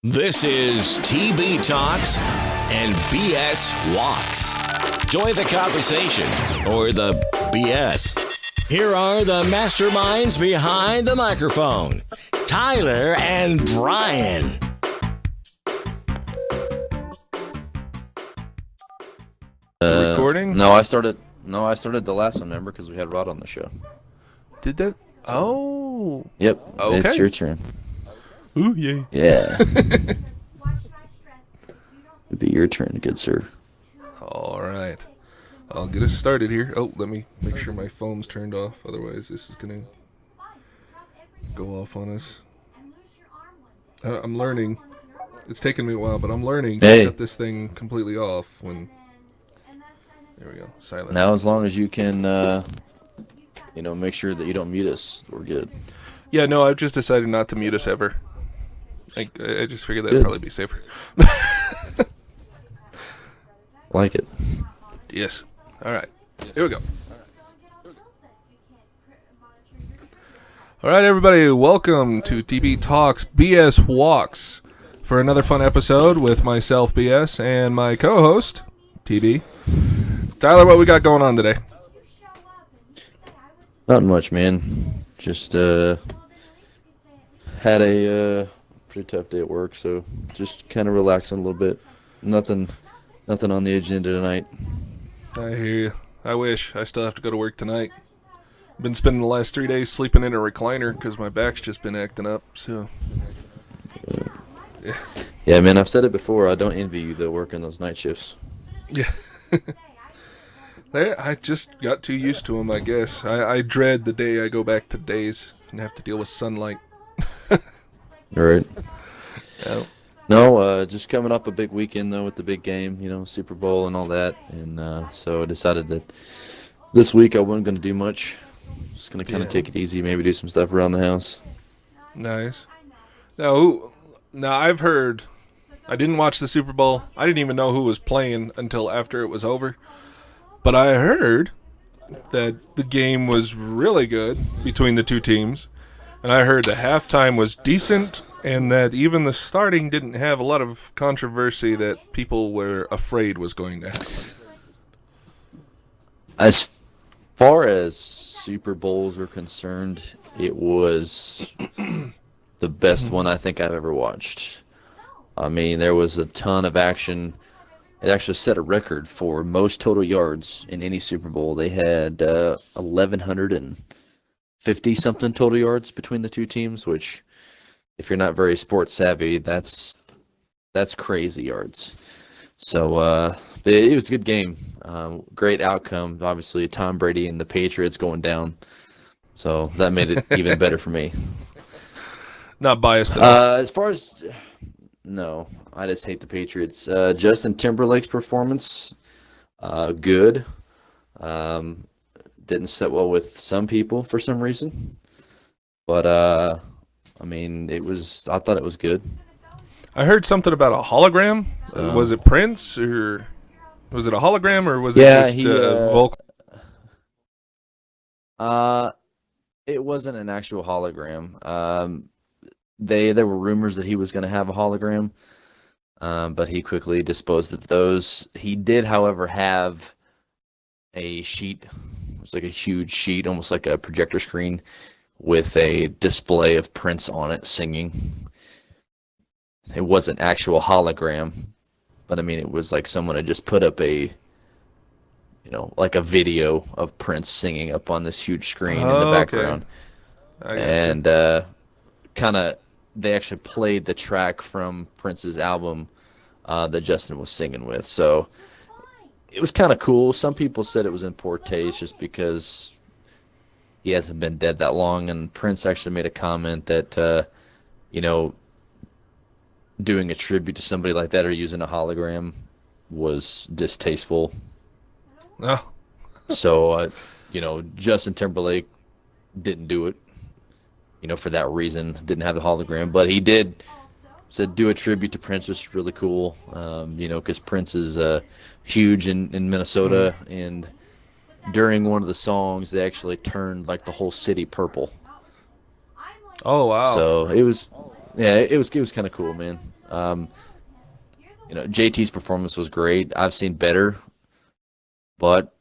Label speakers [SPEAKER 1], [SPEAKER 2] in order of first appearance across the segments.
[SPEAKER 1] This is TB Talks and BS Walks. Join the conversation or the BS. Here are the masterminds behind the microphone, Tyler and Brian.
[SPEAKER 2] Recording?
[SPEAKER 3] No, I started the last one, remember, because we had Rod on the show.
[SPEAKER 2] Did that? Oh.
[SPEAKER 3] Yep.
[SPEAKER 2] Okay.
[SPEAKER 3] It's your turn.
[SPEAKER 2] Ooh, yay.
[SPEAKER 3] Yeah. It'd be your turn, good sir.
[SPEAKER 2] All right. I'll get us started here. Oh, let me make sure my phone's turned off. Otherwise, this is going to go off on us. I'm learning. It's taken me a while, but I'm learning to shut this thing completely off when... There we go. Silent.
[SPEAKER 3] Now, as long as you can, make sure that you don't mute us, we're good.
[SPEAKER 2] Yeah, no, I've just decided not to mute us ever. I just figured that'd probably be safer.
[SPEAKER 3] Like it.
[SPEAKER 2] Yes. All right. Here we go. All right, everybody. Welcome to TB Talks BS Walks for another fun episode with myself, BS, and my co-host, TB. Tyler, what we got going on today?
[SPEAKER 3] Not much, man. Just had a pretty tough day at work, so just kind of relaxing a little bit. Nothing on the agenda tonight.
[SPEAKER 2] I hear you. I wish. I still have to go to work tonight. Been spending the last 3 days sleeping in a recliner because my back's just been acting up. So,
[SPEAKER 3] yeah, man. I've said it before. I don't envy you though, working those night shifts.
[SPEAKER 2] Yeah. I just got too used to them, I guess. I dread the day I go back to days and have to deal with sunlight.
[SPEAKER 3] All right.
[SPEAKER 2] Yeah.
[SPEAKER 3] No, just coming off a big weekend, though, with the big game, Superbowl and all that. And so I decided that this week I wasn't going to do much. Just going to kind of take it easy, maybe do some stuff around the house.
[SPEAKER 2] Nice. Now, I've heard... I didn't watch the Super Bowl. I didn't even know who was playing until after it was over. But I heard that the game was really good between the two teams. And I heard the halftime was decent and that even the starting didn't have a lot of controversy that people were afraid was going to happen.
[SPEAKER 3] As far as Super Bowls are concerned, it was the best one I think I've ever watched. I mean, there was a ton of action. It actually set a record for most total yards in any Super Bowl. They had 1,150-something total yards between the two teams, which, if you're not very sports savvy, that's crazy yards. So it was a good game. Great outcome. Obviously, Tom Brady and the Patriots going down. So that made it even better for me.
[SPEAKER 2] Not biased at all.
[SPEAKER 3] As far as... No, I just hate the Patriots. Justin Timberlake's performance, good. Didn't sit well with some people for some reason. But, I thought it was good.
[SPEAKER 2] I heard something about a hologram. Was it Prince, or was it a hologram, or was it just vocal?
[SPEAKER 3] It wasn't an actual hologram. There were rumors that he was going to have a hologram, but he quickly disposed of those. He did, however, have a sheet. It was like a huge sheet, almost like a projector screen, with a display of Prince on it singing. It wasn't actual hologram, but it was like someone had just put up a video of Prince singing up on this huge screen in the background. And they actually played the track from Prince's album that Justin was singing with. So it was kind of cool. Some people said it was in poor taste just because he hasn't been dead that long. And Prince actually made a comment that, doing a tribute to somebody like that or using a hologram was distasteful.
[SPEAKER 2] No.
[SPEAKER 3] So, Justin Timberlake didn't do it. For that reason, didn't have the hologram, but he said do a tribute to Prince, which is really cool, because Prince is huge in Minnesota, and during one of the songs, they actually turned like the whole city purple.
[SPEAKER 2] Oh wow!
[SPEAKER 3] So it was kind of cool, man. JT's performance was great. I've seen better, but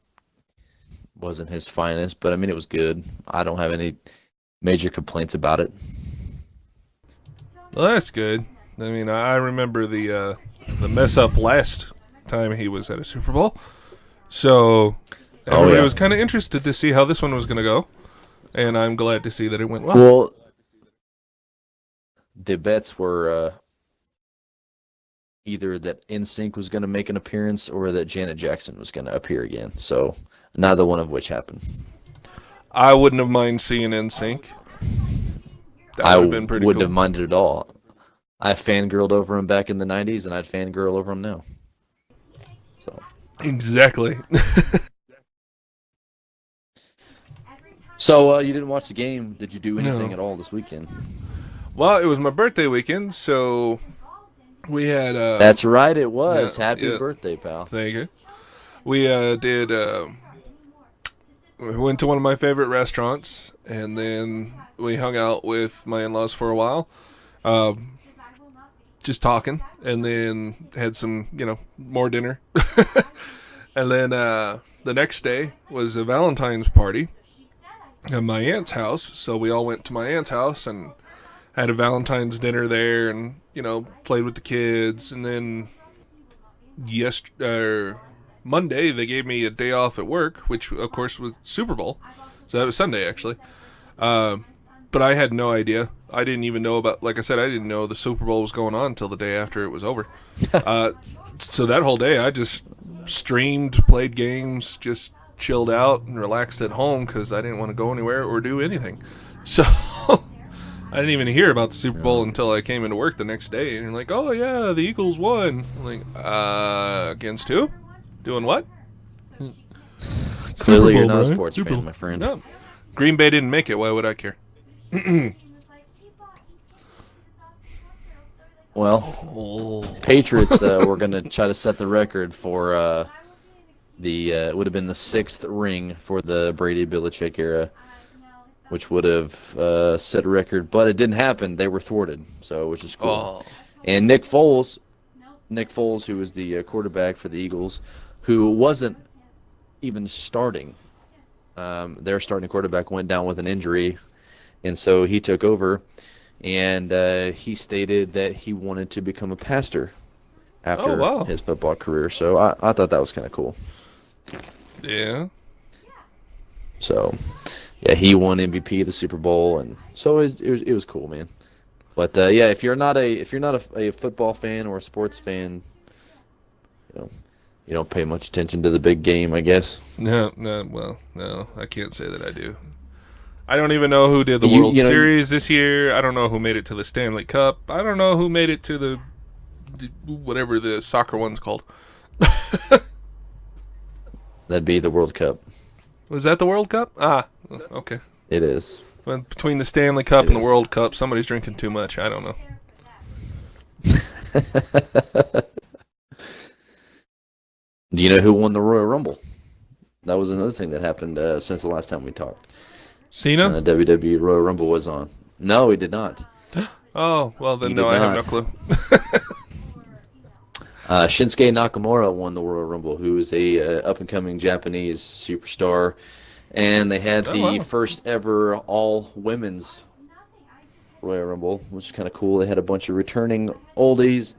[SPEAKER 3] wasn't his finest. But I mean, it was good. I don't have any major complaints about it.
[SPEAKER 2] Well, that's good. I mean, I remember the mess up last time he was at a Super Bowl. So everybody was kind of interested to see how this one was going to go. And I'm glad to see that it went well.
[SPEAKER 3] Well, the bets were either that NSYNC was going to make an appearance or that Janet Jackson was going to appear again. So neither one of which happened.
[SPEAKER 2] I wouldn't have minded seeing NSYNC.
[SPEAKER 3] I wouldn't have minded at all. I fangirled over him back in the 90s, and I'd fangirl over him now. So
[SPEAKER 2] exactly.
[SPEAKER 3] So you didn't watch the game. Did you do anything at all this weekend?
[SPEAKER 2] Well, it was my birthday weekend, so we had...
[SPEAKER 3] That's right, it was. Happy birthday, pal.
[SPEAKER 2] Thank you. We we went to one of my favorite restaurants, and then we hung out with my in-laws for a while, just talking, and then had some, more dinner. And then the next day was a Valentine's party at my aunt's house, so we all went to my aunt's house and had a Valentine's dinner there, and played with the kids. And then Monday they gave me a day off at work, which of course was Super Bowl, so that was Sunday actually. But I had no idea. I didn't even know about, like I said, I didn't know the Super Bowl was going on until the day after it was over. So that whole day I just streamed, played games, just chilled out and relaxed at home because I didn't want to go anywhere or do anything. So I didn't even hear about the Super Bowl until I came into work the next day. And you're like, oh yeah, the Eagles won. I'm like, against who? Doing what?
[SPEAKER 3] Clearly you're not a sports fan, my friend.
[SPEAKER 2] No. Green Bay didn't make it. Why would I care?
[SPEAKER 3] Well, Patriots were going to try to set the record for it would have been the 6th ring for the Brady-Belichick era, which would have set a record, but it didn't happen. They were thwarted, which is cool. Oh. And Nick Foles, who was the quarterback for the Eagles, who wasn't even starting, their starting quarterback went down with an injury, and so he took over, and he stated that he wanted to become a pastor after his football career. So I thought that was kind of cool.
[SPEAKER 2] Yeah.
[SPEAKER 3] So, yeah, he won MVP of the Super Bowl, and so it was cool, man. But yeah, if you're not a football fan or a sports fan, you don't pay much attention to the big game, I guess.
[SPEAKER 2] No, I can't say that I do. I don't even know who did the World Series this year. I don't know who made it to the Stanley Cup. I don't know who made it to the whatever the soccer one's called.
[SPEAKER 3] That'd be the World Cup.
[SPEAKER 2] Was that the World Cup? Ah, okay.
[SPEAKER 3] It is.
[SPEAKER 2] Well, between the Stanley Cup and the World Cup, somebody's drinking too much. I don't know.
[SPEAKER 3] Do you know who won the Royal Rumble? That was another thing that happened since the last time we talked.
[SPEAKER 2] Cena?
[SPEAKER 3] WWE Royal Rumble was on. No, he did not.
[SPEAKER 2] Oh, well then I have no clue.
[SPEAKER 3] Shinsuke Nakamura won the Royal Rumble, who is a up-and-coming Japanese superstar. And they had the first ever all-women's Royal Rumble, which is kind of cool. They had a bunch of returning oldies.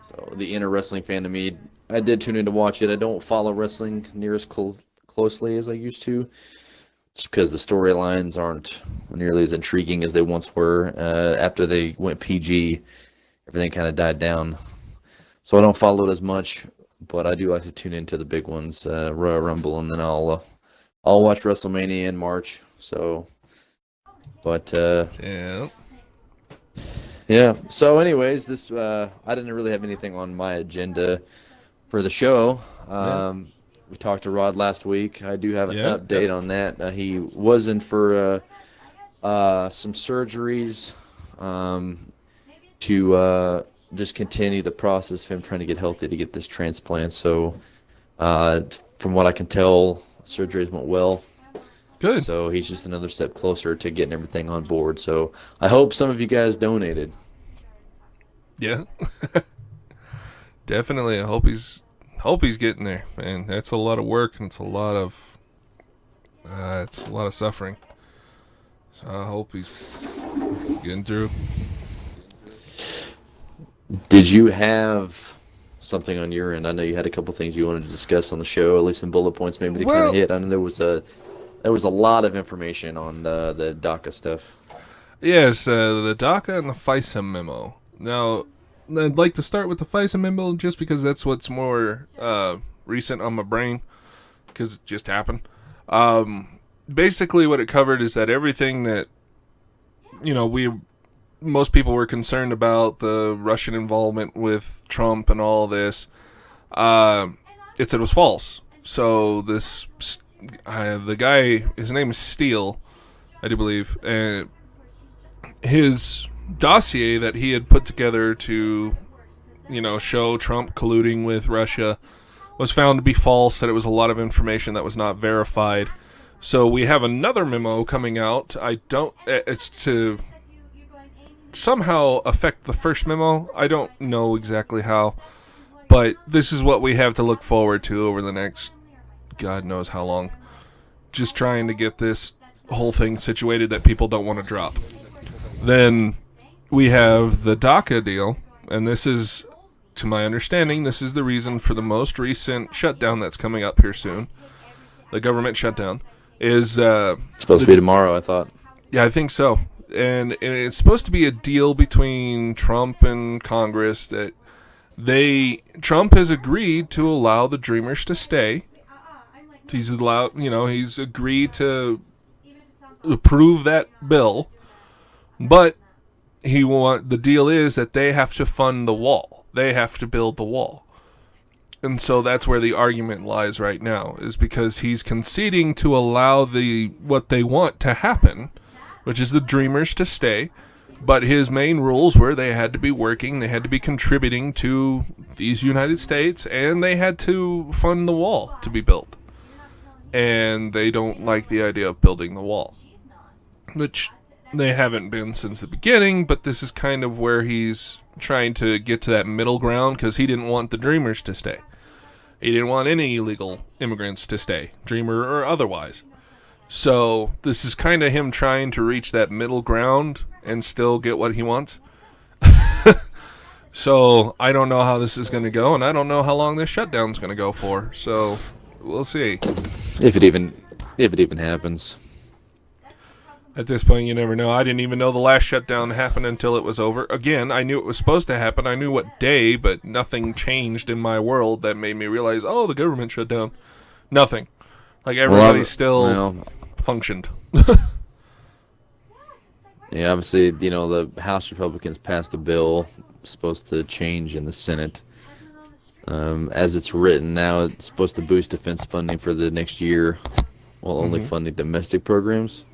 [SPEAKER 3] So the inner wrestling fan to me, I did tune in to watch it. I don't follow wrestling near as closely as I used to, just because the storylines aren't nearly as intriguing as they once were. After they went PG, everything kind of died down. So I don't follow it as much, but I do like to tune into the big ones, Royal Rumble, and then I'll watch WrestleMania in March. So, but yeah. So, anyways, this I didn't really have anything on my agenda for the show. We talked to Rod last week. I do have an update on that. He was in for some surgeries to just continue the process of him trying to get healthy to get this transplant. So, from what I can tell, surgeries went well.
[SPEAKER 2] Good.
[SPEAKER 3] So he's just another step closer to getting everything on board. So I hope some of you guys donated.
[SPEAKER 2] Yeah. Definitely. I hope he's getting there, man. That's a lot of work and it's a lot of suffering. So I hope he's getting through.
[SPEAKER 3] Did you have something on your end? I know you had a couple things you wanted to discuss on the show, at least some bullet points maybe to kind of hit. I know there was a lot of information on the Daca stuff.
[SPEAKER 2] Yes, the Daca and the Fisa memo. Now, I'd like to start with the Fisa memo just because that's what's more recent on my brain, because it just happened. Basically, what it covered is that everything that, most people were concerned about, the Russian involvement with Trump and all this, it said was false. So the guy, his name is Steele, I do believe, and his dossier that he had put together to, show Trump colluding with Russia was found to be false, that it was a lot of information that was not verified. So we have another memo coming out. It's to somehow affect the first memo. I don't know exactly how, but this is what we have to look forward to over the next God knows how long. Just trying to get this whole thing situated that people don't want to drop. Then we have the Daca deal, and this is, to my understanding, this is the reason for the most recent shutdown that's coming up here soon. The government shutdown is
[SPEAKER 3] supposed to be tomorrow, I thought.
[SPEAKER 2] Yeah, I think so. And it's supposed to be a deal between Trump and Congress that Trump has agreed to allow the Dreamers to stay. He's agreed to approve that bill, but the deal is that they have to fund the wall. They have to build the wall. And so that's where the argument lies right now, is because he's conceding to allow what they want to happen, which is the Dreamers to stay, but his main rules were they had to be working, they had to be contributing to these United States, and they had to fund the wall to be built. And they don't like the idea of building the wall, which they haven't been since the beginning, but this is kind of where he's trying to get to that middle ground, because he didn't want the Dreamers to stay. He didn't want any illegal immigrants to stay, Dreamer or otherwise. So this is kind of him trying to reach that middle ground and still get what he wants. So I don't know how this is going to go, and I don't know how long this shutdown's going to go for. So we'll see.
[SPEAKER 3] If it even happens.
[SPEAKER 2] At this point, you never know. I didn't even know the last shutdown happened until it was over. Again, I knew it was supposed to happen. I knew what day, but nothing changed in my world that made me realize, the government shut down. Nothing. Like, everybody still functioned.
[SPEAKER 3] Yeah, obviously, the House Republicans passed a bill supposed to change in the Senate. As it's written now, it's supposed to boost defense funding for the next year, while only funding domestic programs.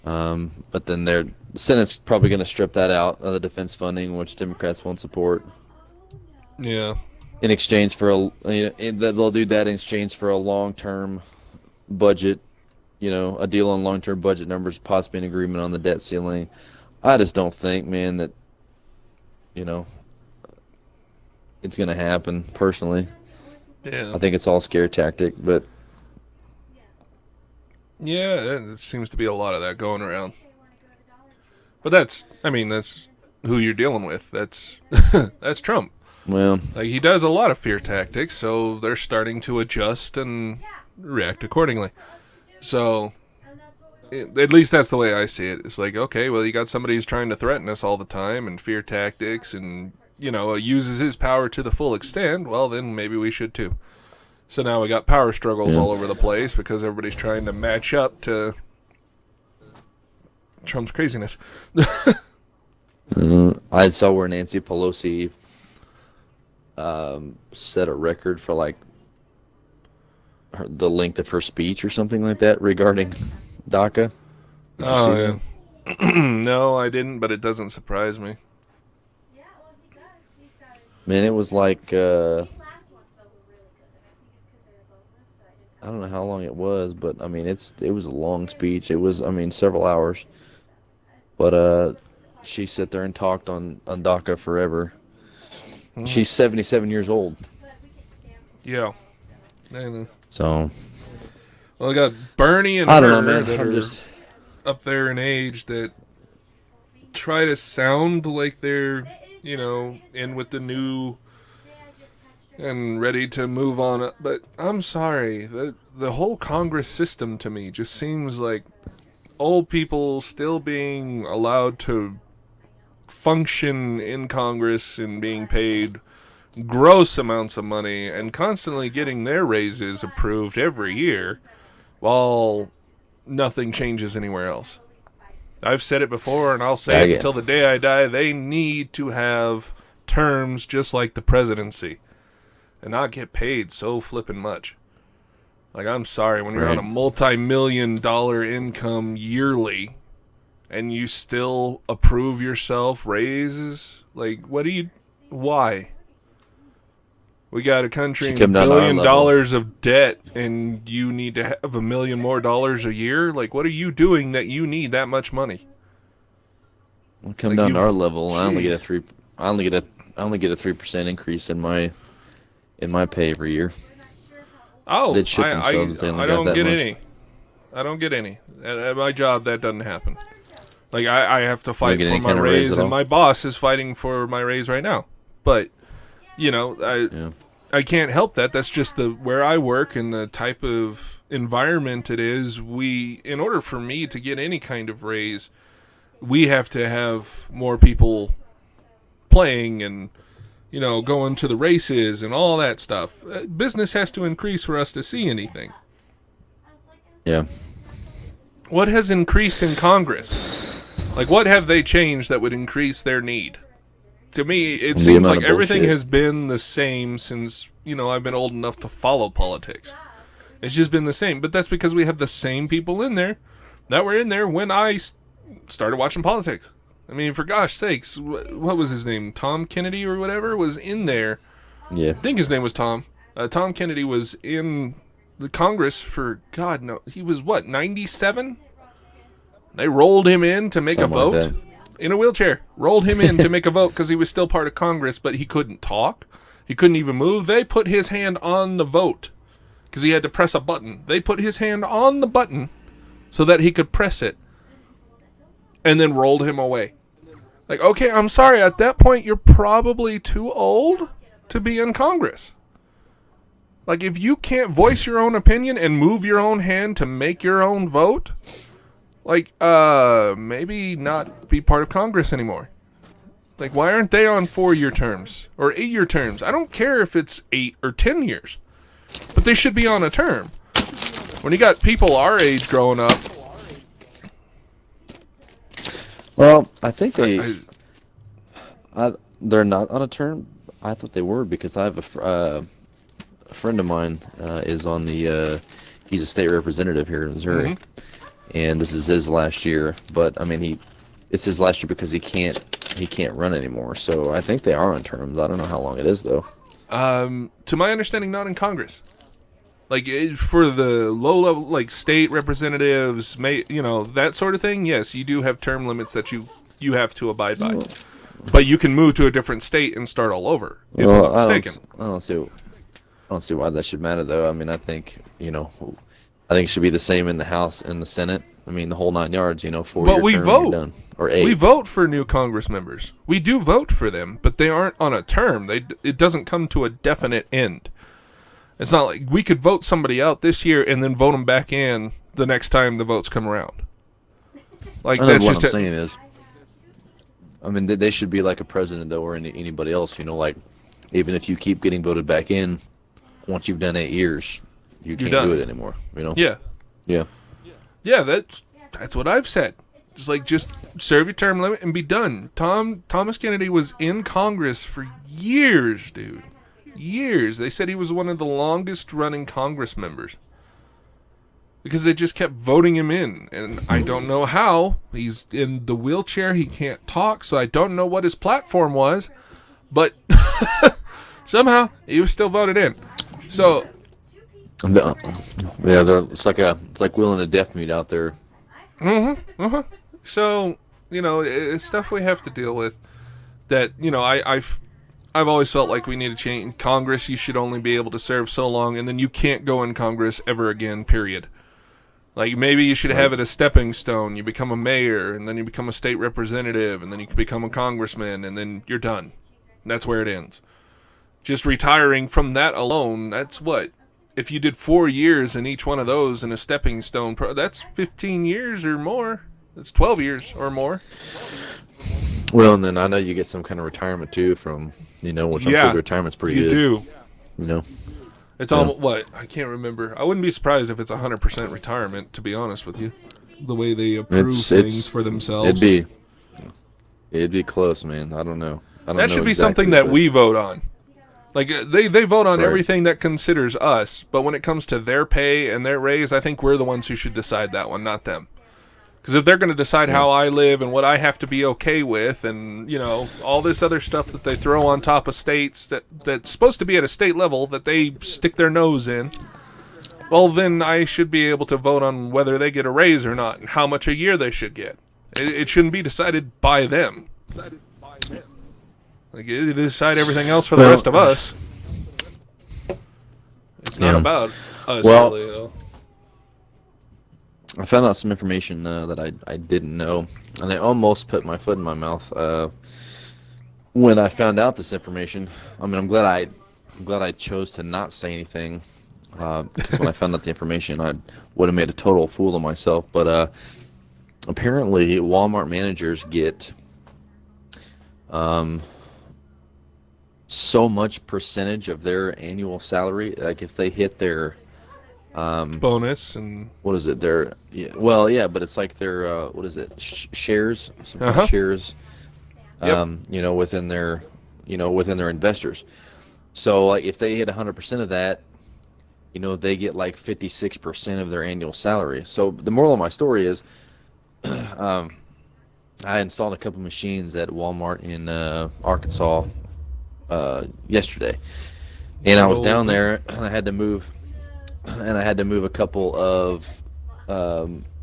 [SPEAKER 3] But then the Senate's probably going to strip that out of the defense funding, which Democrats won't support.
[SPEAKER 2] Yeah.
[SPEAKER 3] In exchange for they'll do that in exchange for a long-term budget, a deal on long-term budget numbers, possibly an agreement on the debt ceiling. I just don't think, man, that it's going to happen. Personally,
[SPEAKER 2] yeah,
[SPEAKER 3] I think it's all scare tactic, but.
[SPEAKER 2] Yeah, there seems to be a lot of that going around. But that's who you're dealing with. That's that's Trump.
[SPEAKER 3] Well,
[SPEAKER 2] he does a lot of fear tactics, so they're starting to adjust and react accordingly. So, at least that's the way I see it. It's like, okay, well, you got somebody who's trying to threaten us all the time and fear tactics and, uses his power to the full extent. Well, then maybe we should too. So now we got power struggles all over the place because everybody's trying to match up to Trump's craziness.
[SPEAKER 3] I saw where Nancy Pelosi set a record for the length of her speech or something like that regarding Daca.
[SPEAKER 2] Oh, yeah. No, I didn't, but it doesn't surprise me.
[SPEAKER 3] Man, it was like... I don't know how long it was, but it was a long speech. It was, several hours. But she sat there and talked on Daca forever. She's 77 years old.
[SPEAKER 2] Yeah. And,
[SPEAKER 3] So.
[SPEAKER 2] well, I got Bernie and
[SPEAKER 3] I don't know,
[SPEAKER 2] her
[SPEAKER 3] man.
[SPEAKER 2] that
[SPEAKER 3] I'm
[SPEAKER 2] are
[SPEAKER 3] just.
[SPEAKER 2] up there in age that try to sound like they're, in with the new and ready to move on. But I'm sorry, the whole Congress system to me just seems like old people still being allowed to function in Congress and being paid gross amounts of money and constantly getting their raises approved every year while nothing changes anywhere else. I've said it before, and I'll say it until the day I die. They need to have terms just like the presidency and not get paid so flippin' much. Like, I'm sorry, when you're on a multi-million-dollar income yearly and you still approve yourself raises, like, why? We got a country in $1 billion of debt, and you need to have $1 million more dollars a year. Like, what are you doing that you need that much money?
[SPEAKER 3] We'll come down to our level. I only get a 3% increase in my pay every year.
[SPEAKER 2] Oh,
[SPEAKER 3] They'd shit themselves if they only got that much.
[SPEAKER 2] I don't get any. At my job, that doesn't happen. Like, I have to fight for my
[SPEAKER 3] raise,
[SPEAKER 2] and my boss is fighting for my raise right now. But, I can't help that. That's just where I work and the type of environment it is. In order for me to get any kind of raise, we have to have more people playing and, going to the races and all that stuff. Business has to increase for us to see anything.
[SPEAKER 3] Yeah.
[SPEAKER 2] What has increased in Congress? Like, what have they changed that would increase their need? To me, it seems like everything has been the same since, I've been old enough to follow politics. It's just been the same. But that's because we have the same people in there that were in there when I started watching politics. I mean, for gosh sakes, what was his name? Tom Kennedy or whatever was in there.
[SPEAKER 3] Yeah.
[SPEAKER 2] I think his name was Tom. Tom Kennedy was in the Congress for, God, no, he was what, 97? They rolled him in to make a vote in a wheelchair. Rolled him in to make a vote because he was still part of Congress, but he couldn't talk. He couldn't even move. They put his hand on the vote because he had to press a button. They put his hand on the button so that he could press it and then rolled him away. Like, okay, I'm sorry. At that point, you're probably too old to be in Congress. Like, if you can't voice your own opinion and move your own hand to make your own vote, like, maybe not be part of Congress anymore. Like, why aren't they on 4-year terms or 8-year terms? I don't care if it's 8 or 10 years, but they should be on a term. When you got people our age growing up.
[SPEAKER 3] Well, I think they're not on a term. I thought they were because I have a friend of mine is on he's a state representative here in Missouri. Mm-hmm. And this is his last year, but I mean it's his last year because he can't run anymore. So I think they are on terms. I don't know how long it is though.
[SPEAKER 2] To my understanding, not in Congress. Like for the low level, like state representatives, that sort of thing. Yes, you do have term limits that you have to abide by, but you can move to a different state and start all over. If I'm not mistaken.
[SPEAKER 3] I don't see why that should matter though. I mean, I think it should be the same in the House and the Senate. I mean, the whole 9 yards, 4-year
[SPEAKER 2] but we
[SPEAKER 3] term,
[SPEAKER 2] vote.
[SPEAKER 3] You're done. Or 8.
[SPEAKER 2] We vote for new Congress members. We do vote for them, but they aren't on a term. It doesn't come to a definite end. It's not like we could vote somebody out this year and then vote them back in the next time the votes come around. Like, that's
[SPEAKER 3] what I'm saying is, I mean, they should be like a president though, or anybody else. Like, even if you keep getting voted back in, once you've done 8 years, you can't do it anymore.
[SPEAKER 2] Yeah.
[SPEAKER 3] Yeah.
[SPEAKER 2] Yeah, that's what I've said. Just serve your term limit and be done. Thomas Kennedy was in Congress for years, dude. Years. They said he was one of the longest running Congress members. Because they just kept voting him in. And I don't know how. He's in the wheelchair. He can't talk. So I don't know what his platform was. But somehow he was still voted in. So...
[SPEAKER 3] yeah, it's like Will and the Deaf Mute out there.
[SPEAKER 2] Mm-hmm. Uh-huh. So, it's stuff we have to deal with. That I've always felt like we need to change. In Congress, you should only be able to serve so long, and then you can't go in Congress ever again. Period. Like, maybe you should have it a stepping stone. You become a mayor, and then you become a state representative, and then you can become a congressman, and then you're done. And that's where it ends. Just retiring from that alone, that's what? If you did 4 years in each one of those in a stepping stone, that's 15 years or more. That's 12 years or more.
[SPEAKER 3] Well, and then I know you get some kind of retirement, too, from, which I'm sure the retarement's pretty good.
[SPEAKER 2] You
[SPEAKER 3] do.
[SPEAKER 2] It's almost, what? I can't remember. I wouldn't be surprised if it's 100% retirement, to be honest with you. The way they approve things for themselves.
[SPEAKER 3] It'd be close, man. I don't know.
[SPEAKER 2] That should be something that we vote on. Like, they vote on everything that considers us, but when it comes to their pay and their raise, I think we're the ones who should decide that one, not them. Because if they're going to decide how I live and what I have to be okay with and, all this other stuff that they throw on top of states that's supposed to be at a state level that they stick their nose in, well, then I should be able to vote on whether they get a raise or not and how much a year they should get. It shouldn't be decided by them. Like, they decide everything else for the rest of us. It's not about us, really, though.
[SPEAKER 3] I found out some information that I didn't know, and I almost put my foot in my mouth when I found out this information. I mean, I'm glad I chose to not say anything because when I found out the information, I would have made a total fool of myself. But apparently, Walmart managers get so much percentage of their annual salary. Like if they hit their
[SPEAKER 2] bonus and
[SPEAKER 3] what is it? But it's like their what is it? Shares, some kind of shares. Within their investors. So like if they hit 100% of that, they get like 56% of their annual salary. So the moral of my story is, I installed a couple machines at Walmart in Arkansas yesterday, and I was down there and I had to move a couple of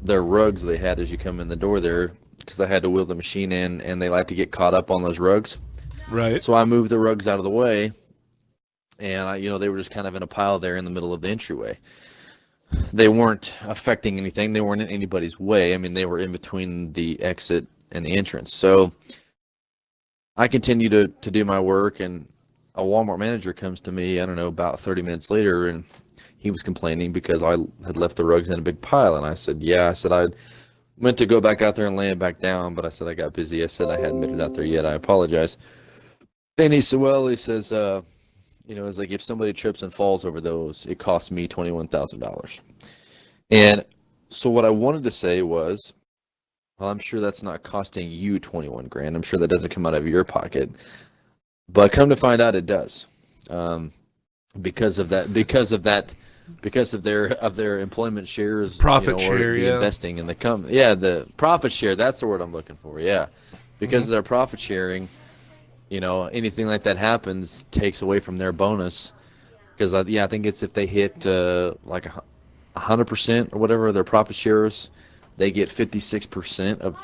[SPEAKER 3] their rugs they had as you come in the door there, because I had to wheel the machine in and they like to get caught up on those rugs.
[SPEAKER 2] Right.
[SPEAKER 3] So I moved the rugs out of the way, and they were just kind of in a pile there in the middle of the entryway. They weren't affecting anything. They weren't in anybody's way. I mean, they were in between the exit and the entrance. So I continue to do my work, and a Walmart manager comes to me, I don't know, about 30 minutes later, and he was complaining because I had left the rugs in a big pile. And I said, I meant to go back out there and lay it back down, but I said I got busy. I said I hadn't made it out there yet. I apologize. And he said, it's like if somebody trips and falls over those, it costs me $21,000. And so what I wanted to say was, well, I'm sure that's not costing you $21,000. I'm sure that doesn't come out of your pocket. But come to find out, it does. Because of their employment shares,
[SPEAKER 2] profit share,
[SPEAKER 3] investing in the profit share. That's the word I'm looking for. Yeah, because of their profit sharing, anything like that happens takes away from their bonus. Because I think it's if they hit like 100% or whatever their profit shares, they get 56% of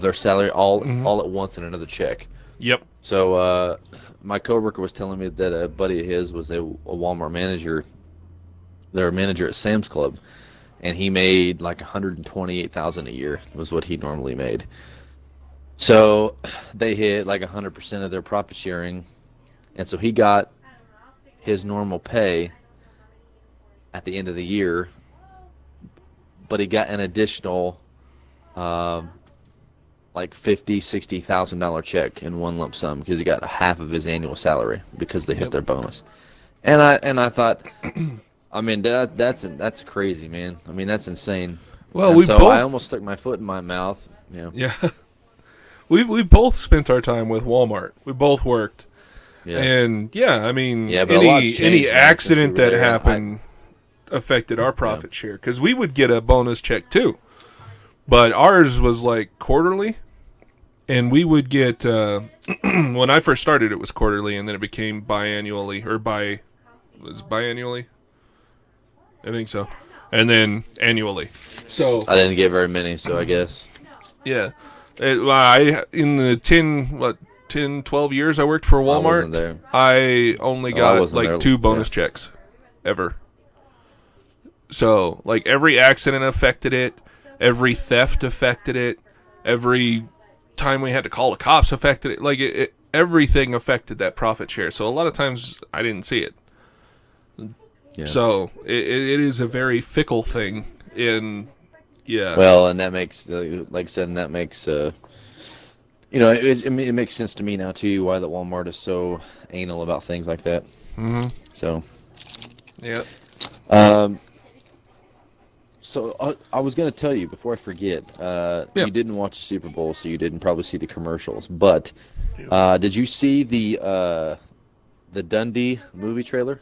[SPEAKER 3] their salary all at once in another check.
[SPEAKER 2] Yep.
[SPEAKER 3] So my coworker was telling me that a buddy of his was a Walmart manager. They're a manager at Sam's Club, and he made like $128,000 a year was what he normally made. So they hit like 100% of their profit sharing, and so he got his normal pay at the end of the year, but he got an additional like $50,000-$60,000 check in one lump sum because he got half of his annual salary because they hit their bonus. And I thought, I mean that's crazy, man. I mean that's insane.
[SPEAKER 2] Well,
[SPEAKER 3] I almost stuck my foot in my mouth.
[SPEAKER 2] Yeah. We both spent our time with Walmart. We both worked. Yeah. And I mean, any accident that happened affected our profit share because we would get a bonus check too. But ours was like quarterly, and we would get, when I first started it was quarterly, and then it became biannually, was it biannually? I think so. And then annually. So
[SPEAKER 3] I didn't get very many, so I guess.
[SPEAKER 2] Yeah. In the 12 years I worked for Walmart, I only got like 2 bonus checks ever. So, like, every accident affected it, every theft affected it, every time we had to call the cops affected it. Like, everything affected that profit share. So, a lot of times I didn't see it. Yeah. So, it is a very fickle thing yeah.
[SPEAKER 3] Well, and that makes, like I said, and that makes, it makes sense to me now, too, why the Walmart is so anal about things like that.
[SPEAKER 2] Mm-hmm.
[SPEAKER 3] So.
[SPEAKER 2] Yeah.
[SPEAKER 3] So I was going to tell you, before I forget, you didn't watch the Super Bowl, so you didn't probably see the commercials. But did you see the Dundee movie trailer?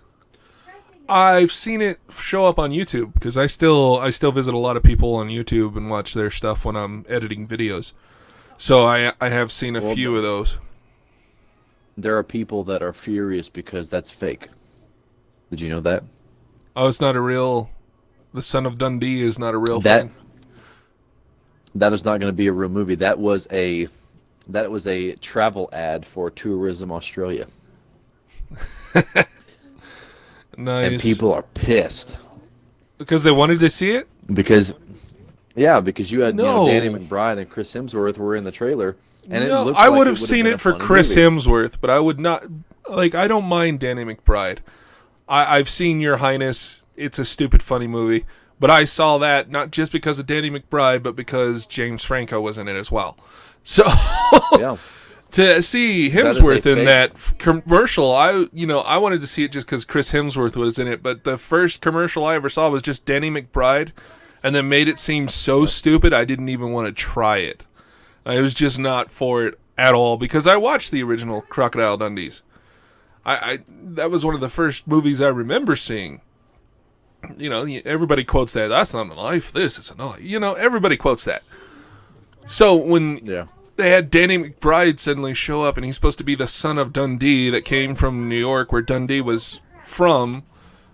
[SPEAKER 2] I've seen it show up on YouTube because I still visit a lot of people on YouTube and watch their stuff when I'm editing videos. So I have seen a few of those.
[SPEAKER 3] There are people that are furious because that's fake. Did you know that?
[SPEAKER 2] Oh, it's not a real... The Son of Dundee is not a real thing?
[SPEAKER 3] That is not going to be a real movie. That was a travel ad for Tourism Australia.
[SPEAKER 2] Nice.
[SPEAKER 3] And people are pissed.
[SPEAKER 2] Because they wanted to see it?
[SPEAKER 3] Because you had Danny McBride and Chris Hemsworth were in the trailer, and it looked like
[SPEAKER 2] I would have seen it for Chris Hemsworth, but I would not. Like, I don't mind Danny McBride. I've seen Your Highness. It's a stupid, funny movie, but I saw that not just because of Danny McBride, but because James Franco was in it as well. So. Yeah. To see Hemsworth in that commercial, I wanted to see it just because Chris Hemsworth was in it, but the first commercial I ever saw was just Danny McBride, and then made it seem so stupid I didn't even want to try it. I was just not for it at all, because I watched the original Crocodile Dundees. That was one of the first movies I remember seeing. Everybody quotes that. That's not a knife. This is a knife. Everybody quotes that. So when... Yeah. They had Danny McBride suddenly show up, and he's supposed to be the son of Dundee that came from New York, where Dundee was from.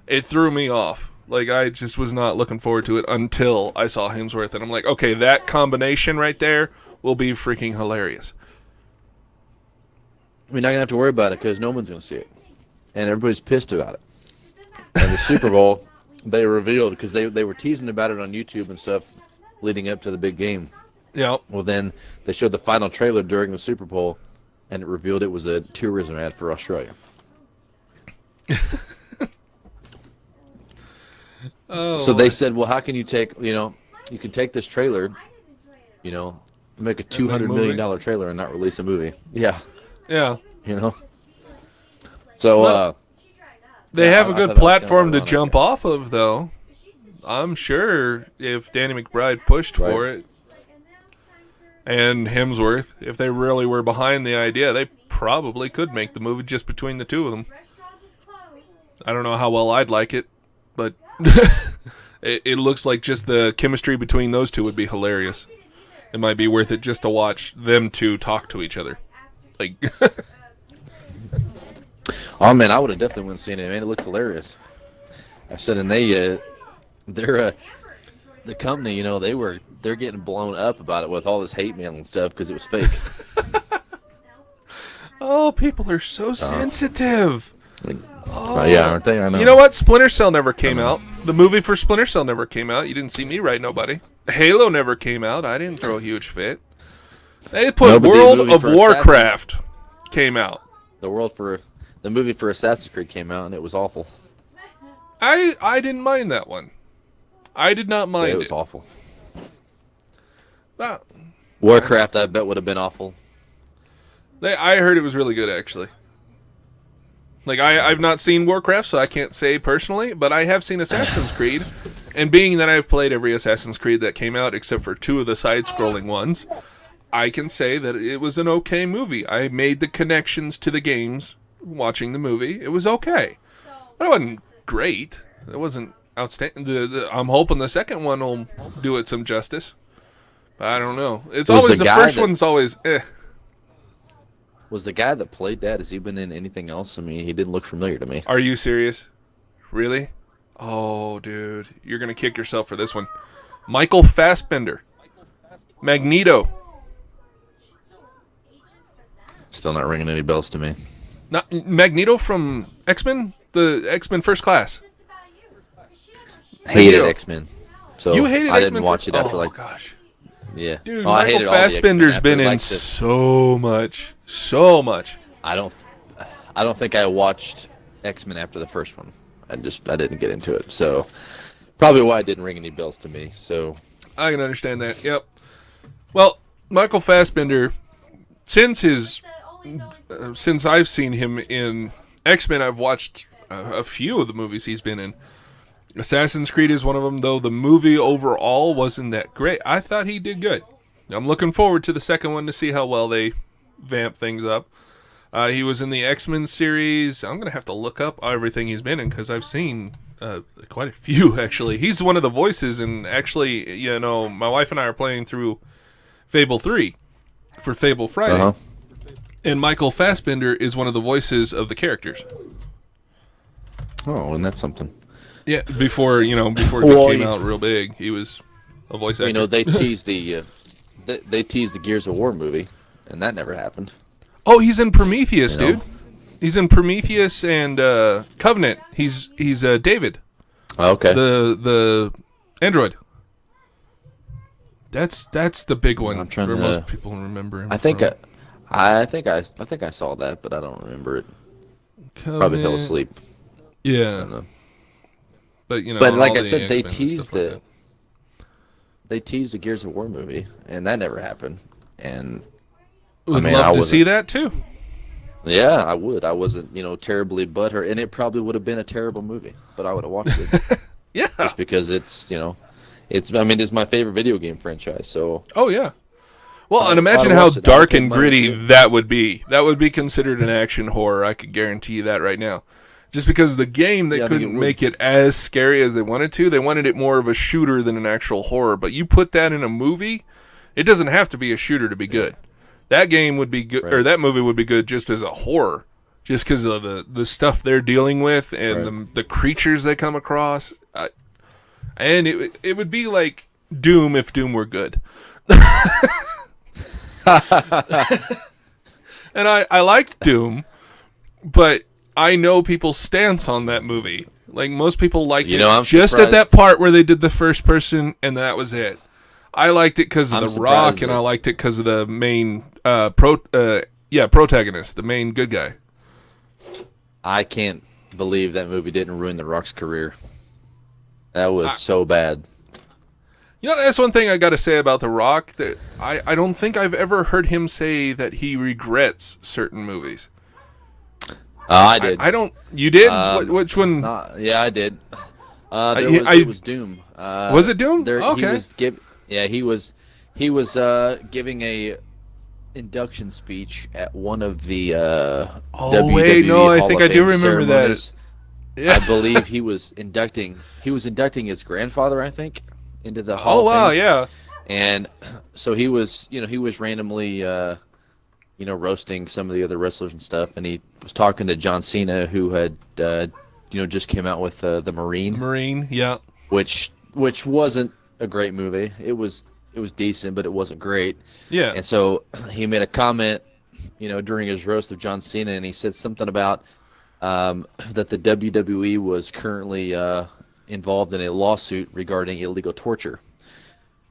[SPEAKER 2] It threw me off. Like, I just was not looking forward to it until I saw Hemsworth, and I'm like, okay, that combination right there will be freaking hilarious.
[SPEAKER 3] We're not going to have to worry about it because no one's going to see it. And everybody's pissed about it. And the Super Bowl, they revealed, because they were teasing about it on YouTube and stuff leading up to the big game.
[SPEAKER 2] Yeah.
[SPEAKER 3] Well, then they showed the final trailer during the Super Bowl, and it revealed it was a tourism ad for Australia. So they said, well, how can you take, you can take this trailer, make a $200 million trailer and not release a movie. Yeah.
[SPEAKER 2] Yeah.
[SPEAKER 3] So,
[SPEAKER 2] they have a good platform to jump off of, though. I'm sure if Danny McBride pushed for it, and Hemsworth, if they really were behind the idea, they probably could make the movie just between the two of them. I don't know how well I'd like it, but it looks like just the chemistry between those two would be hilarious. It might be worth it just to watch them two talk to each other. Like,
[SPEAKER 3] oh man, I would have definitely went seen it. Man, it looks hilarious. I said, and they're the company, they're getting blown up about it with all this hate mail and stuff because it was fake.
[SPEAKER 2] Oh, people are so sensitive.
[SPEAKER 3] Yeah, aren't they? I know.
[SPEAKER 2] You know what? Splinter Cell never came out. The movie for Splinter Cell never came out. You didn't see me write nobody. Halo never came out. I didn't throw a huge fit. They put World of Warcraft came out.
[SPEAKER 3] The movie for Assassin's Creed came out, and it was awful.
[SPEAKER 2] I didn't mind that one. I did not mind it.
[SPEAKER 3] It was awful. Warcraft, I bet, would have been awful.
[SPEAKER 2] I heard it was really good, actually. Like, I've not seen Warcraft, so I can't say personally, but I have seen Assassin's Creed, and being that I've played every Assassin's Creed that came out, except for 2 of the side-scrolling ones, I can say that it was an okay movie. I made the connections to the games watching the movie. It was okay. But it wasn't great. It wasn't outstanding. I'm hoping the second one will do it some justice. But I don't know. It's always the first one's always
[SPEAKER 3] Was the guy that played that, has he been in anything else? I mean, he didn't look familiar to me.
[SPEAKER 2] Are you serious? Really? Oh, dude. You're going to kick yourself for this one. Michael Fassbender. Magneto.
[SPEAKER 3] Still not ringing any bells to me.
[SPEAKER 2] Not Magneto from X-Men, the X-Men First Class.
[SPEAKER 3] Hated X-Men. So
[SPEAKER 2] You hated
[SPEAKER 3] I
[SPEAKER 2] X-Men
[SPEAKER 3] didn't watch it after
[SPEAKER 2] oh,
[SPEAKER 3] like
[SPEAKER 2] gosh.
[SPEAKER 3] yeah.
[SPEAKER 2] Dude,
[SPEAKER 3] I
[SPEAKER 2] Michael
[SPEAKER 3] hated all the X-Men
[SPEAKER 2] Fassbender's been
[SPEAKER 3] after,
[SPEAKER 2] in so much. So much.
[SPEAKER 3] I don't think I watched X-Men after the first one. I didn't get into it. So probably why it didn't ring any bells to me. So
[SPEAKER 2] I can understand that. Yep. Well, Michael Fassbender, since I've seen him in X-Men, I've watched a few of the movies he's been in. Assassin's Creed is one of them, though the movie overall wasn't that great. I thought he did good. I'm looking forward to the second one to see how well they vamp things up. He was in the X-Men series. I'm going to have to look up everything he's been in because I've seen quite a few, actually. He's one of the voices, and actually, you know, my wife and I are playing through Fable 3 for Fable Friday.
[SPEAKER 3] Uh-huh.
[SPEAKER 2] And Michael Fassbender is one of the voices of the characters.
[SPEAKER 3] oh, and that's something.
[SPEAKER 2] Yeah, before it came out real big, he was a voice actor.
[SPEAKER 3] You know, they teased the Gears of War movie, and that never happened.
[SPEAKER 2] Oh, he's in Prometheus,
[SPEAKER 3] You know?
[SPEAKER 2] dude. He's in Prometheus and Covenant. He's David.
[SPEAKER 3] Okay.
[SPEAKER 2] The android. That's the big one.
[SPEAKER 3] I'm trying
[SPEAKER 2] where
[SPEAKER 3] to-
[SPEAKER 2] most people remember him.
[SPEAKER 3] I think
[SPEAKER 2] from.
[SPEAKER 3] I think I saw that, but I don't remember it. Probably fell
[SPEAKER 2] Covenant.
[SPEAKER 3] asleep. I
[SPEAKER 2] Yeah,
[SPEAKER 3] don't know.
[SPEAKER 2] but you know.
[SPEAKER 3] But like
[SPEAKER 2] all
[SPEAKER 3] I
[SPEAKER 2] the
[SPEAKER 3] said, they
[SPEAKER 2] X-Men and
[SPEAKER 3] teased
[SPEAKER 2] stuff like
[SPEAKER 3] the Gears of War movie, and that never happened. And
[SPEAKER 2] that. Would
[SPEAKER 3] I
[SPEAKER 2] love to
[SPEAKER 3] wasn't-
[SPEAKER 2] see that too.
[SPEAKER 3] yeah, I would. I wasn't, terribly butthurt, and it probably would have been a terrible movie, but I would have watched it
[SPEAKER 2] Yeah.
[SPEAKER 3] just because it's it's my favorite video game franchise. So
[SPEAKER 2] Oh yeah. Well, and
[SPEAKER 3] I'd
[SPEAKER 2] imagine how
[SPEAKER 3] watch it. I'd
[SPEAKER 2] dark
[SPEAKER 3] pay
[SPEAKER 2] and
[SPEAKER 3] money to see
[SPEAKER 2] gritty
[SPEAKER 3] it.
[SPEAKER 2] that would be. That would be considered an action horror. I could guarantee you that right now. Just because the game, they
[SPEAKER 3] Yeah, I think it
[SPEAKER 2] couldn't
[SPEAKER 3] would.
[SPEAKER 2] make it as scary as they wanted to. They wanted it more of a shooter than an actual horror. But you put that in a movie, it doesn't have to be a shooter to be good. That game would be good, or
[SPEAKER 3] Right.
[SPEAKER 2] that movie would be good just as a horror, just because of the stuff they're dealing with and the creatures they come across. And it would be like Doom if Doom were good. And I liked Doom, but I know people's stance on that movie. Like, most people liked it
[SPEAKER 3] I'm
[SPEAKER 2] just
[SPEAKER 3] surprised.
[SPEAKER 2] at that part where they did the first person, and that was it. I liked it because of
[SPEAKER 3] I'm
[SPEAKER 2] The Rock,
[SPEAKER 3] surprised
[SPEAKER 2] and
[SPEAKER 3] that-
[SPEAKER 2] I liked it because of the main protagonist, the main good guy.
[SPEAKER 3] I can't believe that movie didn't ruin The Rock's career. That was so bad.
[SPEAKER 2] You know, that's one thing I got to say about The Rock, that I don't think I've ever heard him say that he regrets certain movies.
[SPEAKER 3] I did.
[SPEAKER 2] I don't. You did? Which one?
[SPEAKER 3] Yeah, I did.
[SPEAKER 2] it
[SPEAKER 3] was Doom.
[SPEAKER 2] Was it Doom? Okay.
[SPEAKER 3] He was giving a induction speech at one of the WWE
[SPEAKER 2] wait, no, I
[SPEAKER 3] Hall
[SPEAKER 2] think
[SPEAKER 3] of
[SPEAKER 2] I do
[SPEAKER 3] Fame
[SPEAKER 2] remember that.
[SPEAKER 3] ceremonies.
[SPEAKER 2] Yeah.
[SPEAKER 3] I believe he was inducting his grandfather, I think, into the Hall
[SPEAKER 2] Oh
[SPEAKER 3] of
[SPEAKER 2] wow,
[SPEAKER 3] Fame.
[SPEAKER 2] yeah.
[SPEAKER 3] And so he was randomly roasting some of the other wrestlers and stuff, and he was talking to John Cena, who had just came out with the
[SPEAKER 2] Marine, yeah.
[SPEAKER 3] which wasn't a great movie. It was decent, but it wasn't great.
[SPEAKER 2] Yeah.
[SPEAKER 3] And so he made a comment, during his roast of John Cena, and he said something about that the WWE was currently involved in a lawsuit regarding illegal torture.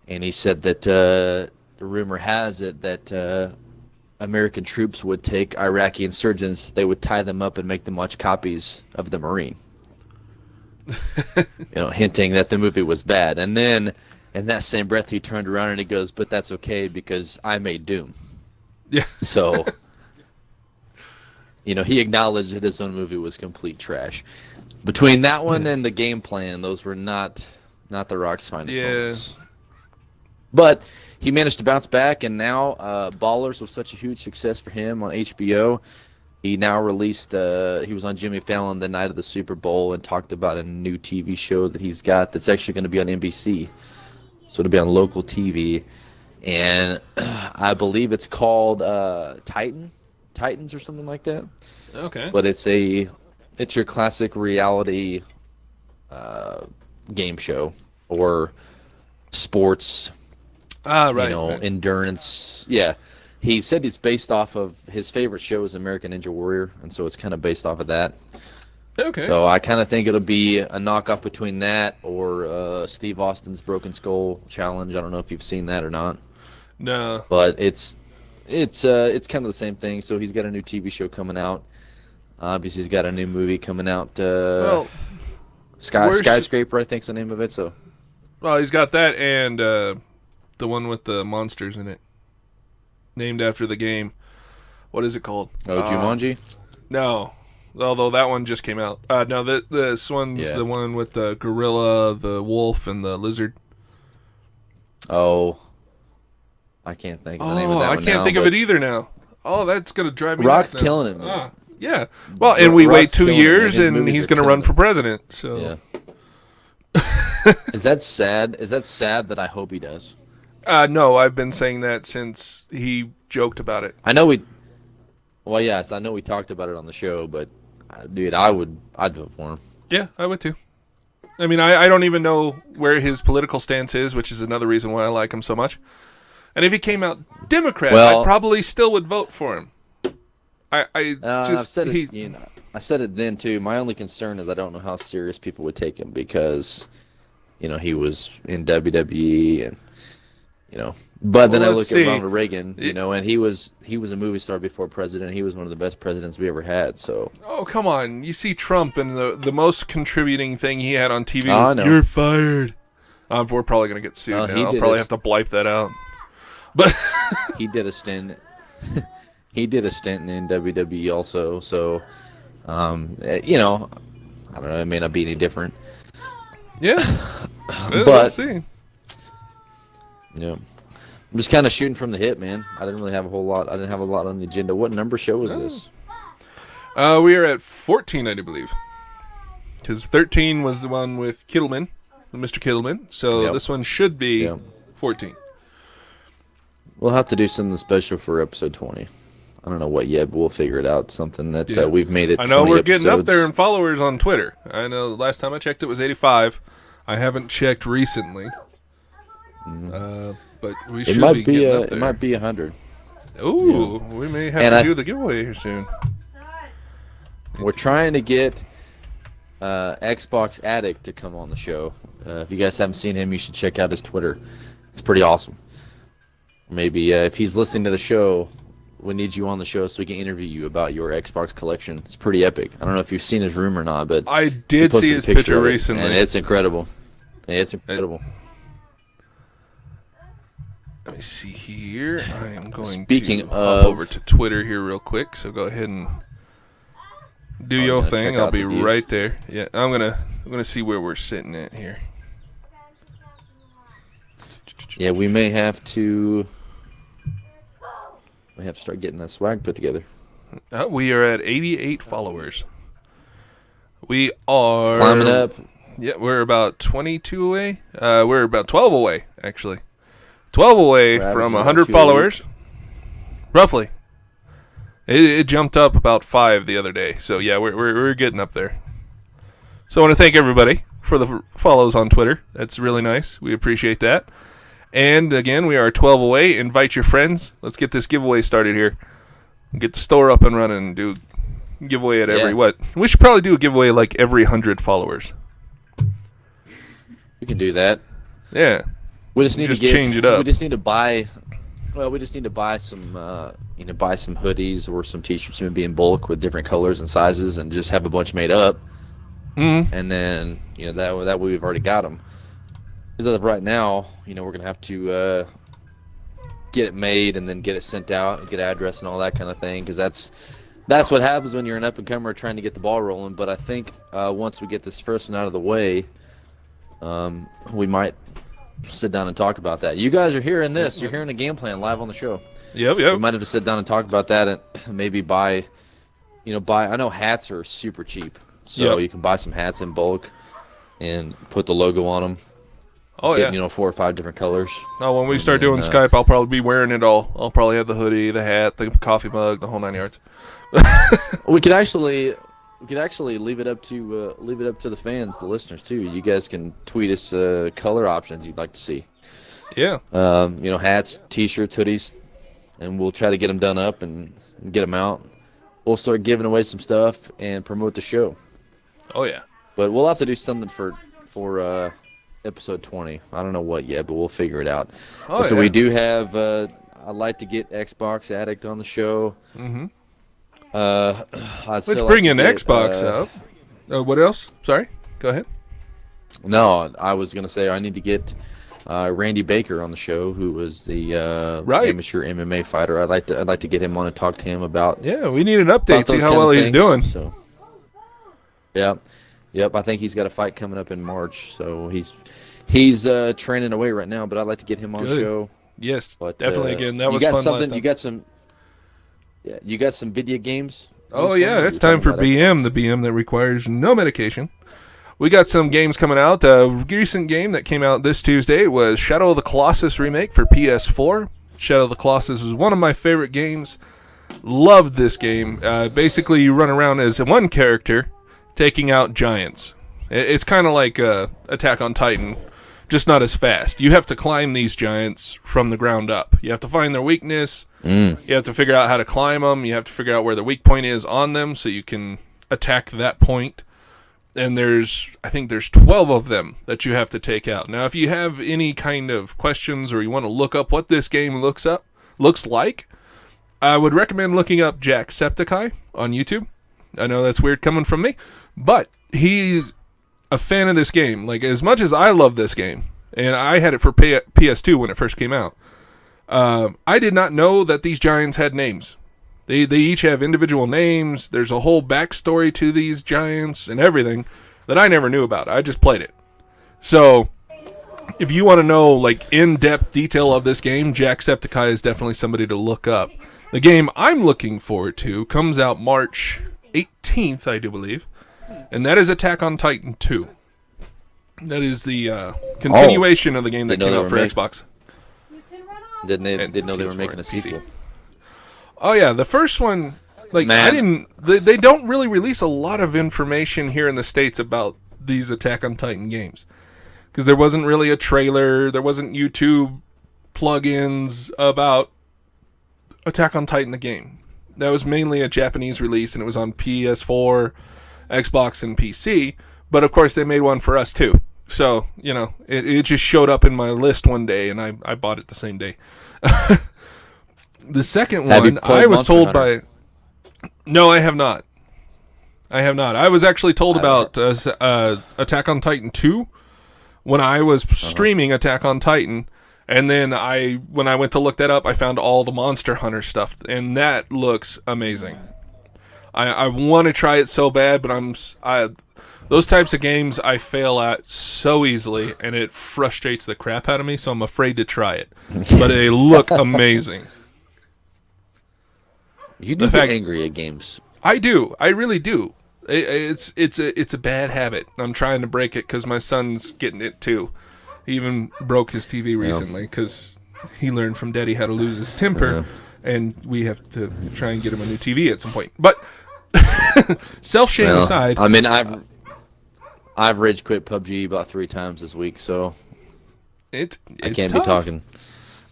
[SPEAKER 3] And he said that the rumor has it that American troops would take Iraqi insurgents, they would tie them up and make them watch copies of The Marine. Hinting that the movie was bad. And then in that same breath, he turned around and he goes, "But that's okay because I made Doom."
[SPEAKER 2] Yeah.
[SPEAKER 3] So, he acknowledged that his own movie was complete trash. Between that one and the game plan, those were not The Rock's finest moments. But he managed to bounce back, and now Ballers was such a huge success for him on HBO. He now released, he was on Jimmy Fallon the night of the Super Bowl and talked about a new TV show that he's got that's actually going to be on NBC. So it'll be on local TV. And I believe it's called Titans or something like that.
[SPEAKER 2] Okay.
[SPEAKER 3] But it's your classic reality game show or sports,
[SPEAKER 2] Right.
[SPEAKER 3] endurance. Yeah. he said it's based off of his favorite show is American Ninja Warrior, and so it's kind of based off of that.
[SPEAKER 2] Okay.
[SPEAKER 3] So I kind of think it'll be a knockoff between that or Steve Austin's Broken Skull Challenge. I don't know if you've seen that or not.
[SPEAKER 2] No.
[SPEAKER 3] But it's kind of the same thing. So he's got a new TV show coming out. Obviously, he's got a new movie coming out. Skyscraper, I think's the name of it. So.
[SPEAKER 2] Well, he's got that and the one with the monsters in it, named after the game. What is it called?
[SPEAKER 3] Oh, Jumanji?
[SPEAKER 2] No. Although that one just came out. No, this one's the one with the gorilla, the wolf, and the lizard.
[SPEAKER 3] Oh. I can't think of the name of that one
[SPEAKER 2] I can't think of it either now. Oh, that's going to drive me
[SPEAKER 3] Rock's
[SPEAKER 2] nuts now.
[SPEAKER 3] killing it, man.
[SPEAKER 2] Yeah. Well, and we wait 2 years,
[SPEAKER 3] it.
[SPEAKER 2] and he's going to run for president. So.
[SPEAKER 3] Yeah. Is that sad? Is that sad that I hope he does?
[SPEAKER 2] No, I've been saying that since he joked about it.
[SPEAKER 3] I know we talked about it on the show, but dude, I'd vote for him.
[SPEAKER 2] Yeah, I would too. I mean, I don't even know where his political stance is, which is another reason why I like him so much. And if he came out Democrat, I probably still would vote for him.
[SPEAKER 3] I've said it. I said it then too. My only concern is I don't know how serious people would take him because, he was in WWE and, But then I look at Ronald Reagan, and he was a movie star before president. He was one of the best presidents we ever had. So.
[SPEAKER 2] Oh, come on! You see Trump, and the most contributing thing he had on TV was "You're fired." We're probably gonna get sued now. I'll probably have to bleep that out. But
[SPEAKER 3] he did a stint. He did a stint in WWE also. So, I don't know. It may not be any different.
[SPEAKER 2] Yeah,
[SPEAKER 3] but
[SPEAKER 2] we'll see.
[SPEAKER 3] Yeah. I'm just kind of shooting from the hip, man. I didn't really have a whole lot. I didn't have a lot on the agenda. What number show is this?
[SPEAKER 2] We are at 14, I do believe. Because 13 was the one with Kittleman, Mr. Kittleman. So this one should be 14.
[SPEAKER 3] We'll have to do something special for episode 20. I don't know what yet, but we'll figure it out. Something that we've made it.
[SPEAKER 2] I know we're
[SPEAKER 3] episodes.
[SPEAKER 2] getting up there in followers on Twitter. I know last time I checked it was 85. I haven't checked recently. But we should be getting up there.
[SPEAKER 3] It might be 100.
[SPEAKER 2] Ooh, we may have to do the giveaway here soon.
[SPEAKER 3] We're trying to get Xbox Addict to come on the show. If you guys haven't seen him, you should check out his Twitter. It's pretty awesome. Maybe if he's listening to the show, we need you on the show so we can interview you about your Xbox collection. It's pretty epic. I don't know if you've seen his room or not, but
[SPEAKER 2] I did see his picture recently,
[SPEAKER 3] and it's incredible. It's incredible.
[SPEAKER 2] Let me see here. I am going
[SPEAKER 3] to
[SPEAKER 2] hop over to Twitter here real quick. So go ahead and do your thing. I'll be right there. Yeah, I'm gonna see where we're sitting at here.
[SPEAKER 3] Yeah, we may have to start getting that swag put together.
[SPEAKER 2] We are at 88 followers. We are
[SPEAKER 3] it's climbing up.
[SPEAKER 2] Yeah, we're about 22 away. We're about 12 away, actually. 12 away from 100 followers. Roughly. It jumped up about 5 the other day. So, yeah, we're getting up there. So, I want to thank everybody for the follows on Twitter. That's really nice. We appreciate that. And, again, we are 12 away. Invite your friends. Let's get this giveaway started here. Get the store up and running and do a giveaway at every what? We should probably do a giveaway like every 100 followers.
[SPEAKER 3] We can do that.
[SPEAKER 2] Yeah.
[SPEAKER 3] We just need to
[SPEAKER 2] change it up.
[SPEAKER 3] We just need to buy. Well, we just need to buy some, buy some hoodies or some T-shirts, maybe in bulk with different colors and sizes, and just have a bunch made up.
[SPEAKER 2] Mm-hmm.
[SPEAKER 3] And then, that way we've already got them. Because as of right now, we're gonna have to get it made and then get it sent out and get an address and all that kind of thing. Because that's what happens when you're an up and comer trying to get the ball rolling. But I think once we get this first one out of the way, we might sit down and talk about that. You guys are hearing this. You're hearing the game plan live on the show.
[SPEAKER 2] Yep.
[SPEAKER 3] We might have to sit down and talk about that and maybe buy. I know hats are super cheap, so you can buy some hats in bulk and put the logo on them.
[SPEAKER 2] Oh,
[SPEAKER 3] get,
[SPEAKER 2] yeah.
[SPEAKER 3] 4 or 5 different colors.
[SPEAKER 2] Oh, when we start doing Skype, I'll probably be wearing it all. I'll probably have the hoodie, the hat, the coffee mug, the whole 9 yards.
[SPEAKER 3] We could actually leave it up to the fans, the listeners too. You guys can tweet us color options you'd like to see.
[SPEAKER 2] Yeah.
[SPEAKER 3] Hats, T-shirts, hoodies, and we'll try to get them done up and get them out. We'll start giving away some stuff and promote the show.
[SPEAKER 2] Oh yeah.
[SPEAKER 3] But we'll have to do something for episode 20. I don't know what yet, but we'll figure it out.
[SPEAKER 2] Oh,
[SPEAKER 3] so
[SPEAKER 2] yeah.
[SPEAKER 3] we do have. I'd like to get Xbox Addict on the show.
[SPEAKER 2] Mm-hmm.
[SPEAKER 3] Let's
[SPEAKER 2] bring in Xbox up. What else? Sorry. Go ahead.
[SPEAKER 3] No, I was gonna say I need to get Randy Baker on the show, who was the amateur MMA fighter. I'd like to get him on and talk to him about.
[SPEAKER 2] Yeah, we need an update. See how well he's doing.
[SPEAKER 3] So, yep. I think he's got a fight coming up in March, so he's training away right now. But I'd like to get him on the show.
[SPEAKER 2] Yes,
[SPEAKER 3] but,
[SPEAKER 2] definitely. Again, that was fun last time.
[SPEAKER 3] You got some video games.
[SPEAKER 2] Oh yeah, it's time for BM, the BM that requires no medication. We got some games coming out. A recent game that came out this Tuesday was Shadow of the Colossus remake for PS4. Shadow of the Colossus is one of my favorite games. Loved this game. Basically, you run around as one character taking out giants. It's kind of like Attack on Titan, just not as fast. You have to climb these giants from the ground up. You have to find their weakness. You have to figure out how to climb them. You have to figure out where the weak point is on them so you can attack that point. And I think there's 12 of them that you have to take out. Now, if you have any kind of questions or you want to look up what this game looks like, I would recommend looking up Jacksepticeye on YouTube. I know that's weird coming from me, but he's a fan of this game. Like, as much as I love this game, and I had it for PS2 when it first came out, I did not know that these giants had names. They each have individual names. There's a whole backstory to these giants and everything that I never knew about. I just played it. So, if you want to know like in-depth detail of this game, Jacksepticeye is definitely somebody to look up. The game I'm looking forward to comes out March 18th, I do believe, and that is Attack on Titan 2. That is the continuation of the game that came out for Xbox.
[SPEAKER 3] Didn't know they were making a sequel.
[SPEAKER 2] Oh yeah, the first one, like they don't really release a lot of information here in the States about these Attack on Titan games. Because there wasn't really a trailer, there wasn't YouTube plugins about Attack on Titan the game. That was mainly a Japanese release and it was on PS4, Xbox, and PC. But of course they made one for us too. So, you know, it just showed up in my list one day and I bought it the same day. The second one, I was told by... No, I have not. I was actually told about Attack on Titan 2 when I was streaming Attack on Titan. And then when I went to look that up, I found all the Monster Hunter stuff. And that looks amazing. I want to try it so bad, but those types of games I fail at so easily, and it frustrates the crap out of me, so I'm afraid to try it. But they look amazing.
[SPEAKER 3] You do get angry at games.
[SPEAKER 2] I do. I really do. It's a bad habit. I'm trying to break it because my son's getting it too. He even broke his TV recently because he learned from Daddy how to lose his temper, and we have to try and get him a new TV at some point. But self-shame aside,
[SPEAKER 3] I mean, I've rage quit PubG about 3 times this week, so I can't be talking.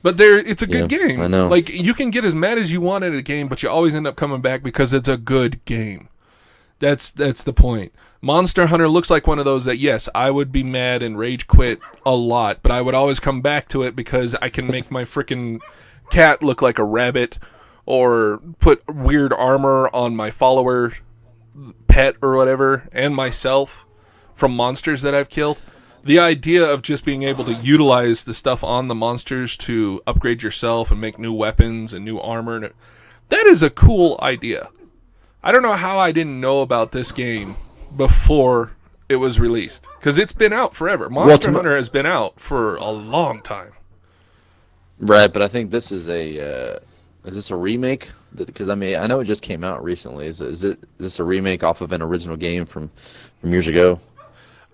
[SPEAKER 2] But it's a good game.
[SPEAKER 3] I know.
[SPEAKER 2] Like, you can get as mad as you want at a game, but you always end up coming back because it's a good game. That's the point. Monster Hunter looks like one of those that, yes, I would be mad and rage quit a lot, but I would always come back to it because I can make my freaking cat look like a rabbit or put weird armor on my follower pet or whatever and myself from monsters that I've killed. The idea of just being able to utilize the stuff on the monsters to upgrade yourself and make new weapons and new armor, that is a cool idea. I don't know how I didn't know about this game before it was released, because it's been out forever. Monster Hunter has been out for a long time.
[SPEAKER 3] Right, but I think this is is this a remake? Because I mean, I know it just came out recently. Is this a remake off of an original game from years ago?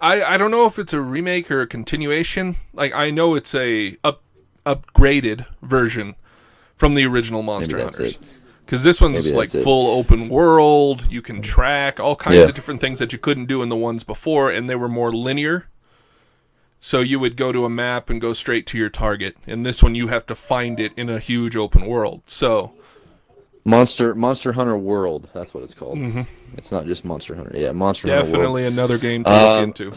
[SPEAKER 2] I don't know if it's a remake or a continuation. Like, I know it's a upgraded version from the original Monster Hunters. Because this one's like full open world. You can track all kinds of different things that you couldn't do in the ones before, and they were more linear. So you would go to a map and go straight to your target. In this one, you have to find it in a huge open world. So
[SPEAKER 3] Monster Hunter World. That's what it's called.
[SPEAKER 2] Mm-hmm.
[SPEAKER 3] It's not just Monster Hunter. Yeah, Monster Hunter World.
[SPEAKER 2] Definitely another game to look into.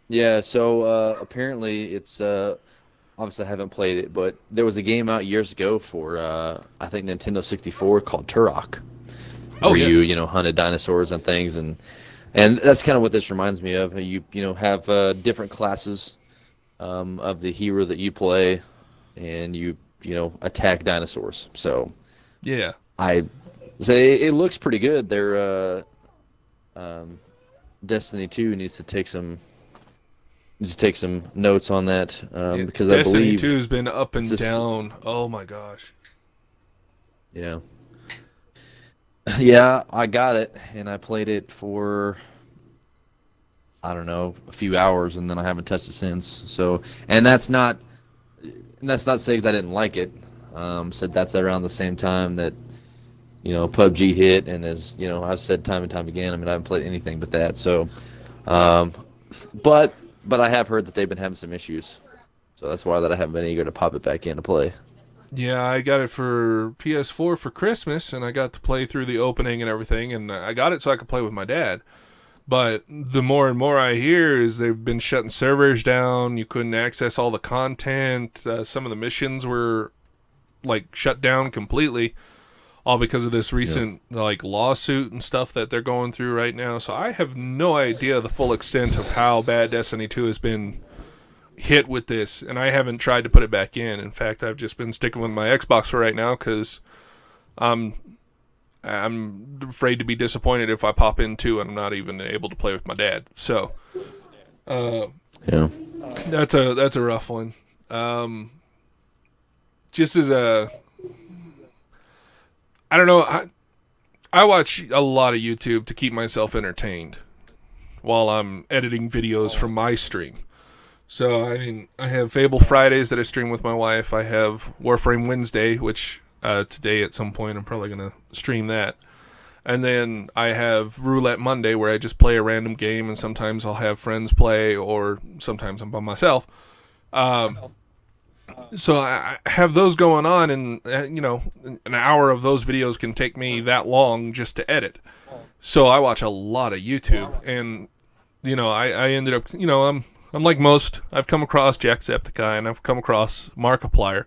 [SPEAKER 3] Yeah, so apparently it's obviously I haven't played it, but there was a game out years ago for I think Nintendo 64 called Turok. Where you hunted dinosaurs and things, and that's kind of what this reminds me of. You have different classes of the hero that you play, and you attack dinosaurs. So
[SPEAKER 2] yeah,
[SPEAKER 3] I say it looks pretty good. Their Destiny 2 needs to take some notes on that because I believe
[SPEAKER 2] Destiny 2 has been up and down. Oh my gosh.
[SPEAKER 3] Yeah. Yeah, I got it, and I played it for, I don't know, a few hours, and then I haven't touched it since. So, and that's not saying I didn't like it. Said that's around the same time that, PubG hit, and as I've said time and time again, I mean, I haven't played anything but that. So, but I have heard that they've been having some issues, so that's why that I haven't been eager to pop it back in to play.
[SPEAKER 2] Yeah, I got it for PS4 for Christmas, and I got to play through the opening and everything, and I got it so I could play with my dad. But the more and more I hear is they've been shutting servers down, you couldn't access all the content, some of the missions were, shut down completely, all because of this recent, lawsuit and stuff that they're going through right now. So I have no idea the full extent of how bad Destiny 2 has been hit with this, and I haven't tried to put it back in. In fact, I've just been sticking with my Xbox for right now because I'm afraid to be disappointed if I pop in too and I'm not even able to play with my dad. So yeah, that's a rough one. Just as I don't know, I watch a lot of YouTube to keep myself entertained while I'm editing videos from my stream. So, I mean, I have Fable Fridays that I stream with my wife. I have Warframe Wednesday, which today at some point I'm probably going to stream that. And then I have Roulette Monday, where I just play a random game, and sometimes I'll have friends play, or sometimes I'm by myself. So I have those going on, and, an hour of those videos can take me that long just to edit. So I watch a lot of YouTube, and, I ended up, I'm like most. I've come across Jacksepticeye, and I've come across Markiplier.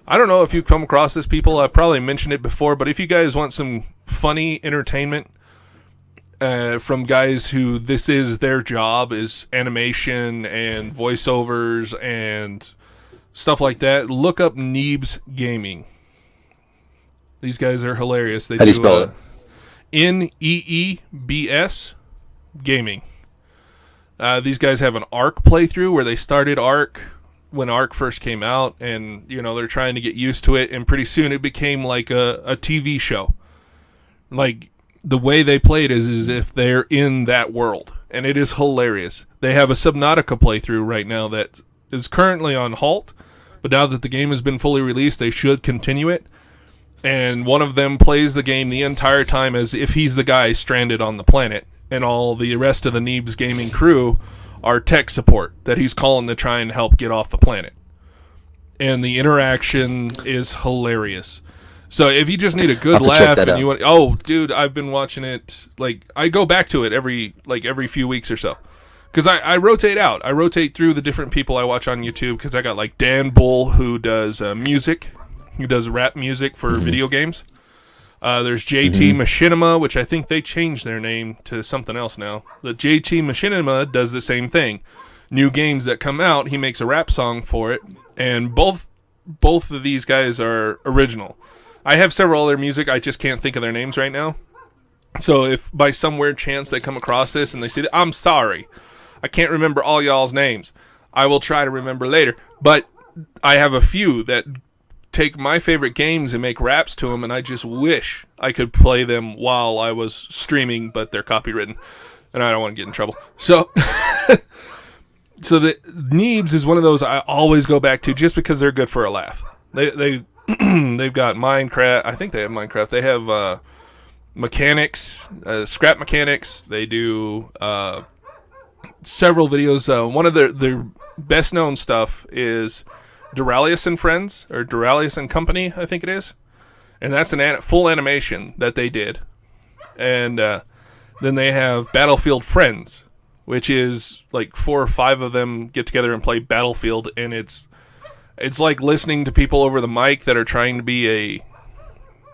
[SPEAKER 2] I don't know if you've come across this, people. I've probably mentioned it before, but if you guys want some funny entertainment from guys who this is their job, is animation and voiceovers and stuff like that, look up Neebs Gaming. These guys are hilarious.
[SPEAKER 3] How do you spell it?
[SPEAKER 2] Neebs Gaming. These guys have an Ark playthrough where they started Ark when Ark first came out, and they're trying to get used to it, and pretty soon it became like a TV show. Like, the way they play it is as if they're in that world, and it is hilarious. They have a Subnautica playthrough right now that is currently on halt, but now that the game has been fully released, they should continue it. And one of them plays the game the entire time as if he's the guy stranded on the planet, and all the rest of the Neebs Gaming crew are tech support that he's calling to try and help get off the planet. And the interaction is hilarious. So if you just need a good laugh and you want, dude, I've been watching it. I go back to it every few weeks or so, because I rotate out. I rotate through the different people I watch on YouTube, because I got Dan Bull, who does music, who does rap music for video games. There's JT Machinima, which I think they changed their name to something else now. The JT Machinima does the same thing. New games that come out, he makes a rap song for it, and both of these guys are original. I have several other music, I just can't think of their names right now. So if by some weird chance they come across this and they see that, I'm sorry, I can't remember all y'all's names. I will try to remember later. But I have a few that take my favorite games and make raps to them, and I just wish I could play them while I was streaming, but they're copywritten, and I don't want to get in trouble. So, so the Neebs is one of those I always go back to just because they're good for a laugh. They've got Minecraft. I think they have Minecraft. They have mechanics, scrap mechanics. They do several videos. One of their best known stuff is Duralius and Friends, or Duralius and Company, I think it is. And that's an full animation that they did. And then they have Battlefield Friends, which is like 4 or 5 of them get together and play Battlefield, and it's like listening to people over the mic that are trying to be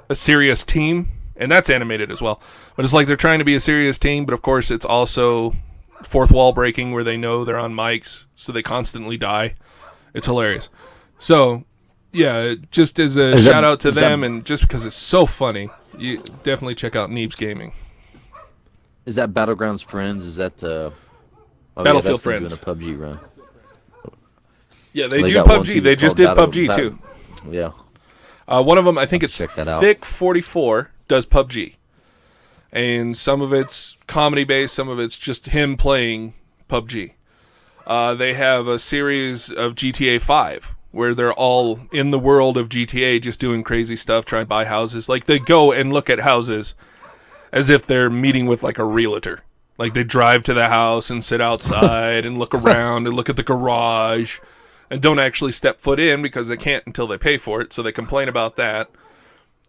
[SPEAKER 2] a serious team, and that's animated as well. But it's like they're trying to be a serious team, but of course it's also fourth wall breaking where they know they're on mics, so they constantly die. It's hilarious. So, yeah, just as a shout out to them, and just because it's so funny, you definitely check out Neebs Gaming.
[SPEAKER 3] Is that Battlegrounds Friends? Is that
[SPEAKER 2] Battlefield Friends
[SPEAKER 3] doing a PUBG run?
[SPEAKER 2] Yeah, they do PUBG. They just did PUBG too.
[SPEAKER 3] Yeah.
[SPEAKER 2] One of them, I think it's
[SPEAKER 3] Thick
[SPEAKER 2] 44, does PUBG. And some of it's comedy-based, some of it's just him playing PUBG. They have a series of GTA 5, where they're all in the world of GTA just doing crazy stuff, trying to buy houses. Like, they go and look at houses as if they're meeting with, like, a realtor. Like, they drive to the house and sit outside and look around and look at the garage and don't actually step foot in because they can't until they pay for it, so they complain about that.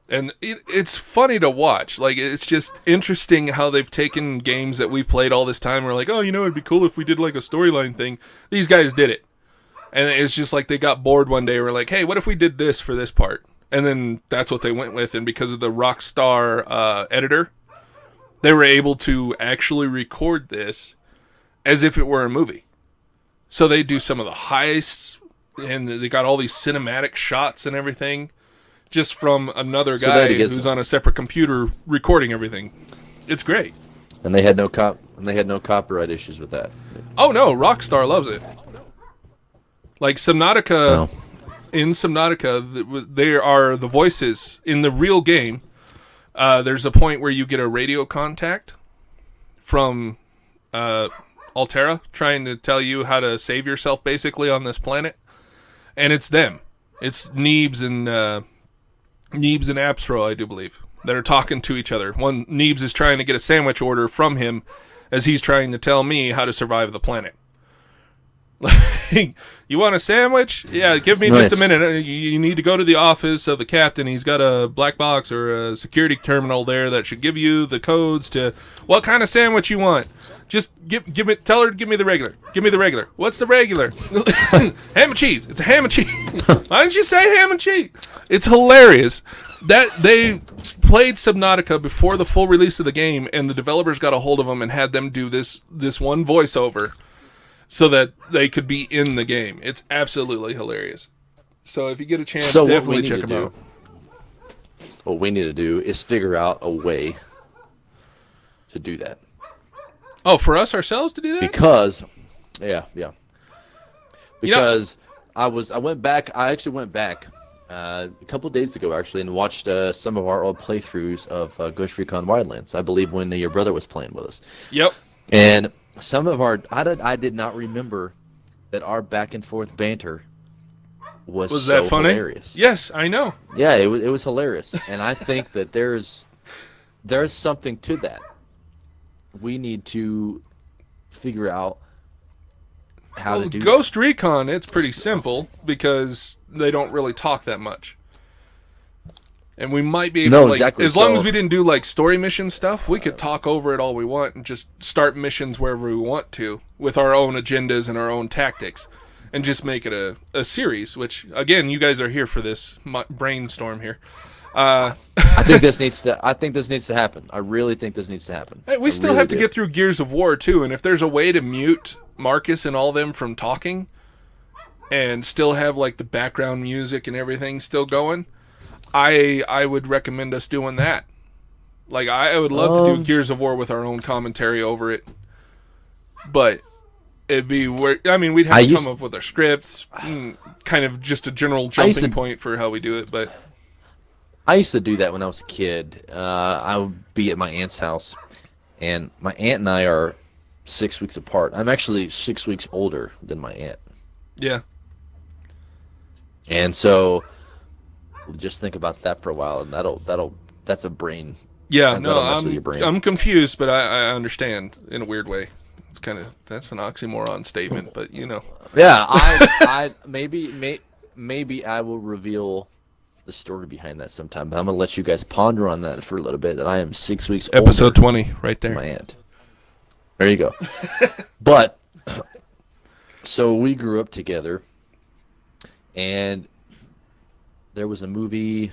[SPEAKER 2] And it's funny to watch. Like, it's just interesting how they've taken games that we've played all this time. We're like, oh, it'd be cool if we did, like, a storyline thing. These guys did it. And it's just like they got bored one day. We're like, hey, what if we did this for this part? And then that's what they went with. And because of the Rockstar editor, they were able to actually record this as if it were a movie. So they do some of the heists, and they got all these cinematic shots and everything, just from another guy who's on a separate computer recording everything. It's great.
[SPEAKER 3] And they had no copyright issues with that.
[SPEAKER 2] Oh no, Rockstar loves it. Like Subnautica, in Subnautica, there are the voices in the real game. There's a point where you get a radio contact from Altera trying to tell you how to save yourself, basically, on this planet, and it's them. It's Neebs and Abstro, I do believe, that are talking to each other. One, Neebs is trying to get a sandwich order from him as he's trying to tell me how to survive the planet. You want a sandwich? Yeah, give me just a minute. You need to go to the office of the captain. He's got a black box or a security terminal there that should give you the codes to what kind of sandwich you want. Just give it. Tell her to give me the regular. Give me the regular. What's the regular? Ham and cheese. It's a ham and cheese. Why didn't you say ham and cheese? It's hilarious that they played Subnautica before the full release of the game, and the developers got a hold of them and had them do this one voiceover, so that they could be in the game. It's absolutely hilarious. So if you get a chance, definitely check them out.
[SPEAKER 3] What we need to do is figure out a way to do that.
[SPEAKER 2] Oh, for us ourselves to do that?
[SPEAKER 3] Because I went back a couple days ago, actually, and watched some of our old playthroughs of Ghost Recon Wildlands, I believe, when your brother was playing with us.
[SPEAKER 2] Yep.
[SPEAKER 3] And some of our... I did not remember that our back-and-forth banter was so
[SPEAKER 2] that funny?
[SPEAKER 3] Hilarious.
[SPEAKER 2] Yes, I know.
[SPEAKER 3] Yeah, it was hilarious. And I think that there's something to that. We need to figure out how to do
[SPEAKER 2] Ghost Recon, it's pretty simple because they don't really talk that much. And we might be able to, as long as we didn't do like story mission stuff, we could talk over it all we want and just start missions wherever we want to with our own agendas and our own tactics and just make it a series, which, again, you guys are here for this brainstorm here.
[SPEAKER 3] I think this needs to happen. I really think this needs to happen.
[SPEAKER 2] Hey, we still have to get through Gears of War too, and if there's a way to mute Marcus and all them from talking and still have like the background music and everything still going, I would recommend us doing that. Like, I would love to do Gears of War with our own commentary over it, but it'd be we'd have to come up with our scripts, kind of just a general jumping point for how we do it, but.
[SPEAKER 3] I used to do that when I was a kid. I would be at my aunt's house, and my aunt and I are 6 weeks apart. I'm actually 6 weeks older than my aunt.
[SPEAKER 2] Yeah.
[SPEAKER 3] And so, just think about that for a while, and that's a brain.
[SPEAKER 2] Yeah, no, I'm confused, but I understand in a weird way. It's that's an oxymoron statement, but you know.
[SPEAKER 3] Yeah, I maybe I will reveal the story behind that sometime, but I'm gonna let you guys ponder on that for a little bit. That I am 6 weeks older.
[SPEAKER 2] Episode 20, right there.
[SPEAKER 3] My aunt. There you go. But so we grew up together, and there was a movie,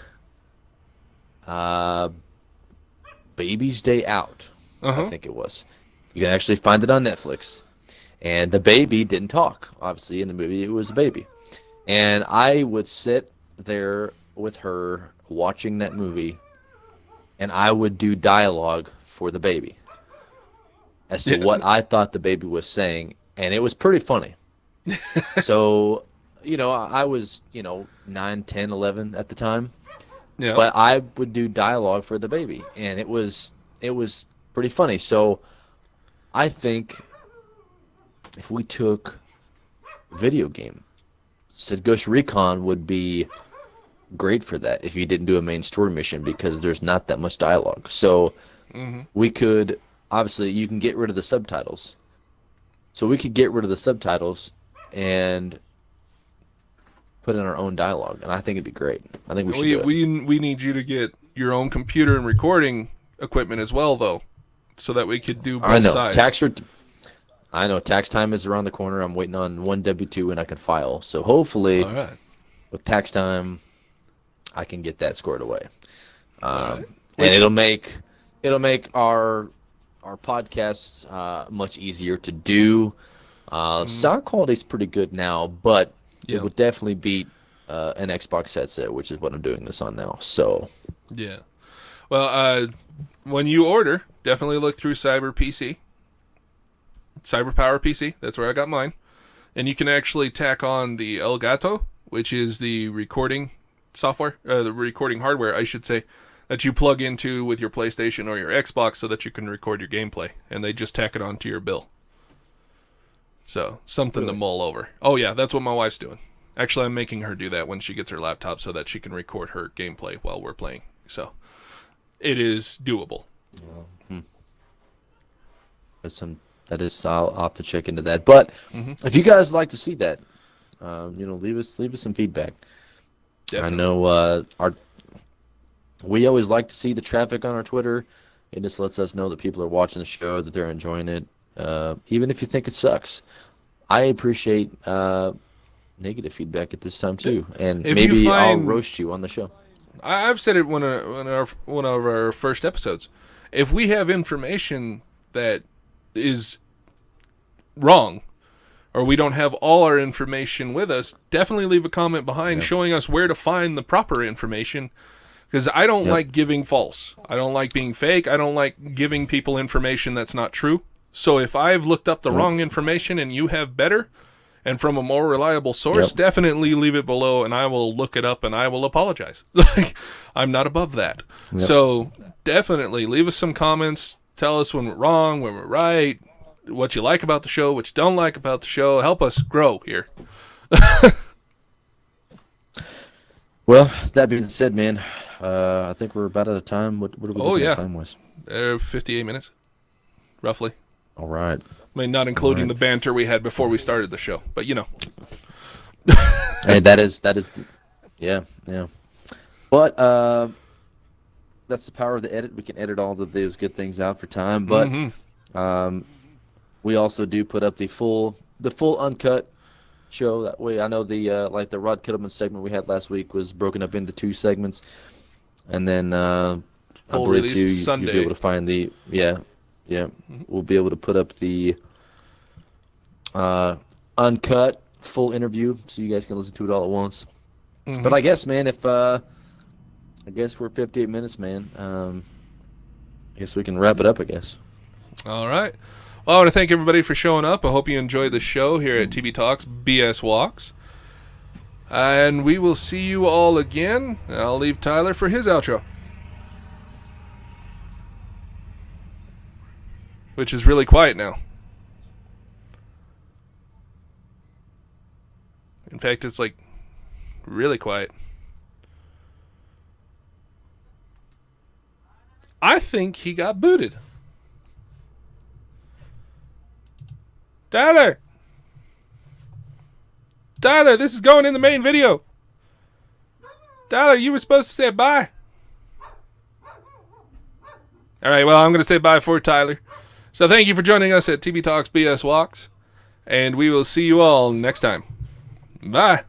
[SPEAKER 3] Baby's Day Out. I think it was. You can actually find it on Netflix. And the baby didn't talk. Obviously, in the movie, it was a baby. And I would sit there with her watching that movie, and I would do dialogue for the baby as to what I thought the baby was saying. And it was pretty funny. So, I was, 9, 10, 11 at the time.
[SPEAKER 2] Yeah.
[SPEAKER 3] But I would do dialogue for the baby. And it was pretty funny. So I think if we took a video game, said Ghost Recon would be great for that if you didn't do a main story mission, because there's not that much dialogue. So we could, obviously, you can get rid of the subtitles. So we could get rid of the subtitles and put in our own dialogue, and I think it'd be great. I think we should do it.
[SPEAKER 2] We need you to get your own computer and recording equipment as well, though, so that we could do both sides. I know tax time is around the corner. I'm waiting on one W-2 and I can file. So hopefully, with tax time, I can get that squared away. And it'll make our podcasts much easier to do. Sound quality is pretty good now, but it would definitely beat an Xbox headset, which is what I'm doing this on now. So yeah. Well, when you order, definitely look through CyberPower PC. That's where I got mine. And you can actually tack on the Elgato, which is the recording software, the recording hardware, I should say, that you plug into with your PlayStation or your Xbox so that you can record your gameplay. And they just tack it onto your bill. So, something to mull over. Oh, yeah, that's what my wife's doing. Actually, I'm making her do that when she gets her laptop so that she can record her gameplay while we're playing. So, it is doable.
[SPEAKER 3] That is, I'll have to check into that. But if you guys would like to see that, leave us some feedback. Definitely. I know we always like to see the traffic on our Twitter. It just lets us know that people are watching the show, that they're enjoying it. Even if you think it sucks, I appreciate negative feedback at this time too, and maybe I'll roast you on the show.
[SPEAKER 2] I've said it one of our first episodes. If we have information that is wrong, or we don't have all our information with us, definitely leave a comment behind showing us where to find the proper information. Because I don't like giving false. I don't like being fake. I don't like giving people information that's not true. So if I've looked up the wrong information and you have better, and from a more reliable source, definitely leave it below, and I will look it up and I will apologize. I'm not above that. So definitely leave us some comments. Tell us when we're wrong, when we're right, what you like about the show, what you don't like about the show. Help us grow here.
[SPEAKER 3] Well, that being said, man, I think we're about out of time. What are we looking at time-wise?
[SPEAKER 2] 58 minutes, roughly.
[SPEAKER 3] All right.
[SPEAKER 2] I mean, not including the banter we had before we started the show, but you know.
[SPEAKER 3] Hey, that is, yeah. But that's the power of the edit. We can edit all of those good things out for time. But we also do put up the full uncut show. That way, I know the the Rod Kittleman segment we had last week was broken up into 2 segments, and then I believe too you'll be able to find the we'll be able to put up the uncut full interview so you guys can listen to it all at once. But I guess, man, if I guess we're 58 minutes, man. I guess we can wrap it up, I guess.
[SPEAKER 2] All right. Well, I want to thank everybody for showing up. I hope you enjoyed the show here at TB Talks BS Walks. And we will see you all again. I'll leave Tyler for his outro, which is really quiet now. In fact, it's like really quiet. I think he got booted. Tyler! Tyler, this is going in the main video. Tyler, you were supposed to say bye. Alright, well, I'm going to say bye for Tyler. So thank you for joining us at TB Talks BS Walks. And we will see you all next time. Bye.